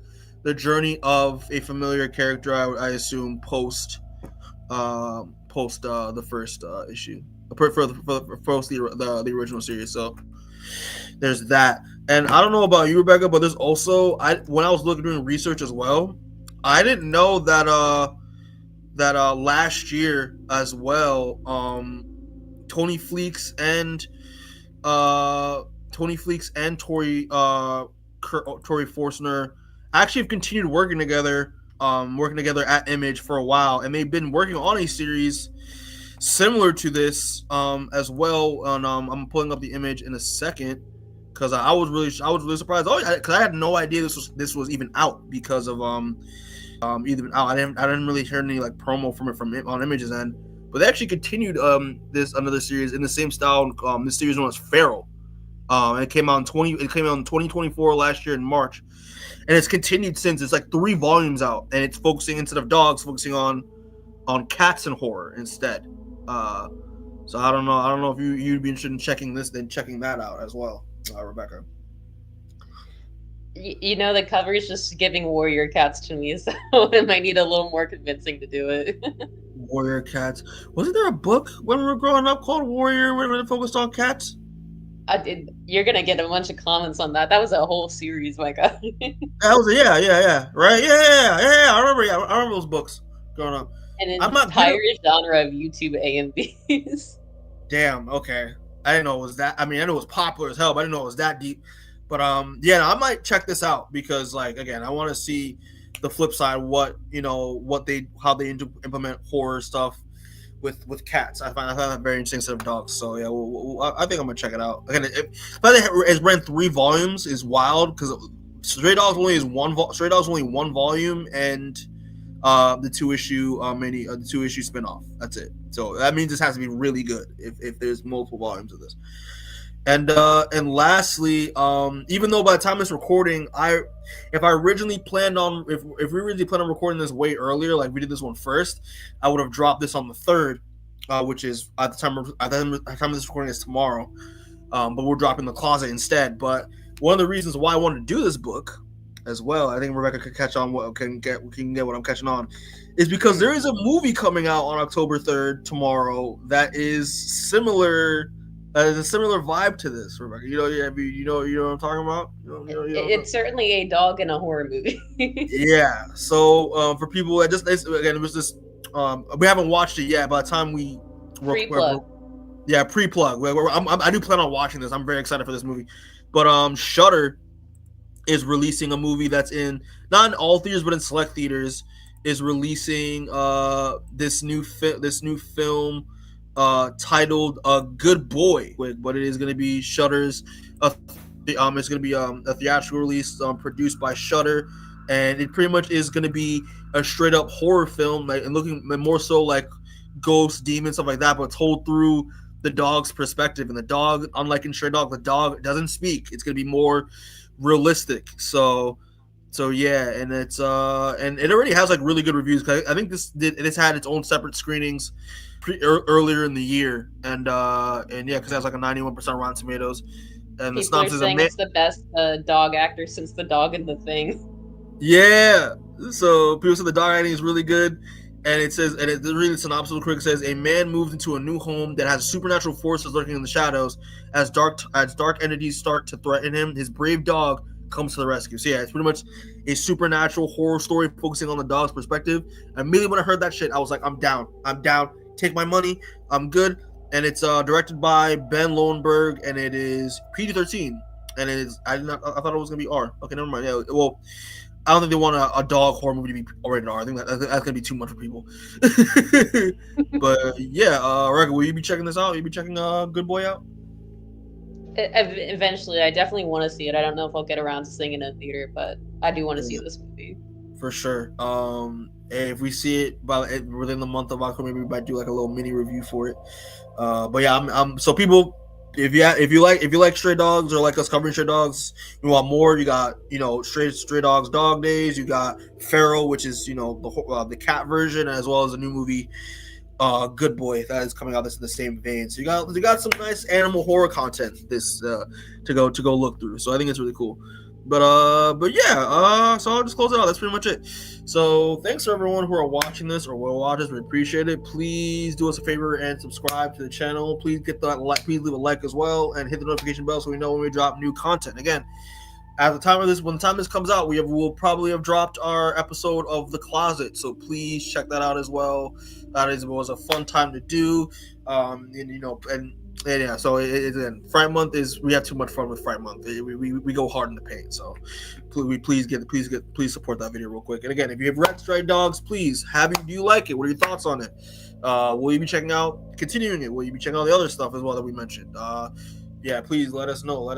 journey of a familiar character, I assume, post the first issue, for the original series. So there's that. And I don't know about you, Rebecca, but there's also, when I was doing research as well, I didn't know that last year as well, Tony Fleecs and Tori Forstner actually have continued working together at Image for a while, and they've been working on a series similar to this as well. And I'm pulling up the image in a second because I was really surprised. Because I had no idea this was even out because of even out. I didn't really hear any like promo from on Image's end. But they actually continued another series in the same style. This series known as Feral. It came out in 2024 last year in March, and it's continued since. It's like 3 volumes out, and it's focusing, instead of dogs, focusing on cats and horror instead. So I don't know if you'd be interested in checking that out as well, Rebecca. You know, the cover is just giving warrior cats to me, so it might need a little more convincing to do it. Warrior cats. Wasn't there a book when we were growing up called Warrior when it focused on cats? You're gonna get a bunch of comments on that. That was a whole series, my God. That was right, yeah. I remember those books growing up. An entire genre of YouTube A&Bs. Damn. Okay, I didn't know it was that. I mean, I know it was popular as hell, but I didn't know it was that deep. But I might check this out because, like, again, I want to see the flip side. How they implement horror stuff with cats. I find that very interesting instead of dogs. So yeah, I think I'm gonna check it out. Again, it's ran 3 volumes is wild because Stray Dogs only is one volume, and the 2-issue the 2-issue spinoff. That's it. So that means this has to be really good if there's multiple volumes of this. And lastly, even though by the time it's recording, if we originally planned on recording this way earlier, like we did this one first, I would have dropped this on the 3rd, which is at the time of this recording is tomorrow. But we're dropping The Closet instead. But one of the reasons why I wanted to do this book as well, I think Rebecca could catch on what can get what I'm catching on, is because there is a movie coming out on October 3rd tomorrow that is similar. There's a similar vibe to this, Rebecca. You know what I'm talking about. It's certainly a dog in a horror movie. Yeah. So for people that it was this. We haven't watched it yet. By the time we pre-plug. Pre-plug. I do plan on watching this. I'm very excited for this movie. But Shudder is releasing a movie that's not in all theaters, but in select theaters. Is releasing this new film. Titled Good Boy, but it is going to be Shudder's. It's going to be a theatrical release produced by Shudder, and it pretty much is going to be a straight up horror film, and looking more so like ghosts, demons, stuff like that, but told through the dog's perspective. And the dog, unlike in Stray Dog, the dog doesn't speak. It's going to be more realistic. So yeah, and it's and it already has like really good reviews. Cause I think this had its own separate screenings earlier in the year, and yeah, because it has like a 91% Rotten Tomatoes. And the people are saying it's the best dog actor since the dog in The Thing. Yeah, so people say the dog acting is really good, and it says, and the really synopsis of the critic says, a man moved into a new home that has supernatural forces lurking in the shadows. As dark entities start to threaten him, his brave dog comes to the rescue. So yeah, it's pretty much a supernatural horror story focusing on the dog's perspective. Immediately when I heard that shit, I was like, I'm down. Take my money. I'm good. And it's directed by Ben Lowenberg, and it is PG-13. And it is, I thought it was gonna be R. Okay, never mind. Yeah, well, I don't think they want a dog horror movie to be rated R. I think that's gonna be too much for people. But yeah, Rebecca, will you be checking this out? Will you be checking Good Boy out? Eventually, I definitely want to see it. I don't know if I'll get around to seeing it in a theater, but I do want to see this movie. For sure. And if we see it within the month of October, maybe we might do like a little mini review for it. But yeah, I'm so people, if you like Stray Dogs or like us covering Stray Dogs, you want more. You got Stray Dogs Dog Days. You got Feral, which is the cat version, as well as a new movie, Good Boy, that is coming out. This in the same vein. So you got some nice animal horror content this to go look through. So I think it's really cool. But yeah, so I'll just close it out. That's pretty much it. So thanks to everyone who are watching this or will watch this. We appreciate it. Please do us a favor and subscribe to the channel. Please please leave a like as well, and hit the notification bell so we know when we drop new content. Again, at the time of this, when the time this comes out, we'll probably have dropped our episode of The Closet. So please check that out as well. It was a fun time to do, and yeah, so again, Fright Month we have too much fun with Fright Month. We go hard in the paint. So please support that video real quick. And again, if you have read Stray Dogs, please do you like it? What are your thoughts on it? Will you be continuing it? Will you be checking out the other stuff as well that we mentioned? Yeah, please let us know.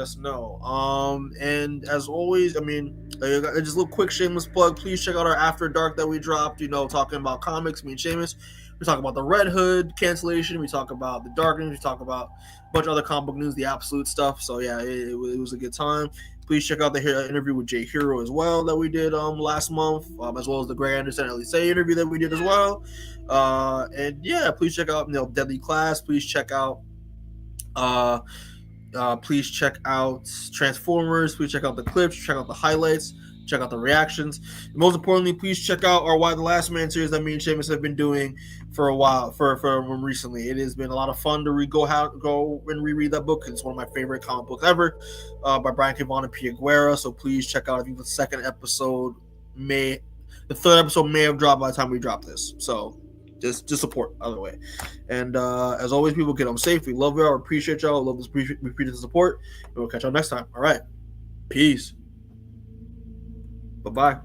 And as always, just a little quick shameless plug. Please check out our After Dark that we dropped. Talking about comics. Me and Seamus. We talk about the Red Hood cancellation. We talk about the Darkness. We talk about a bunch of other comic book news, the absolute stuff. So yeah, it was a good time. Please check out the interview with Jay Hero as well that we did last month, as well as the Greg Anderson and Elise interview that we did as well. And yeah, please check out Deadly Class. Please check out Transformers. Please check out the clips. Check out the highlights. Check out the reactions. And most importantly, please check out our Why the Last Man series that me and Seamus have been doing for a while, for recently. It has been a lot of fun to go and reread that book. It's one of my favorite comic books ever, by Brian K. Vaughan and Pia Guerra. So please check out. I think the third episode may have dropped by the time we drop this. So just support either way. And as always, people, get home safe. We love y'all. Appreciate y'all. We appreciate the support. And we'll catch y'all next time. All right. Peace. Bye-bye.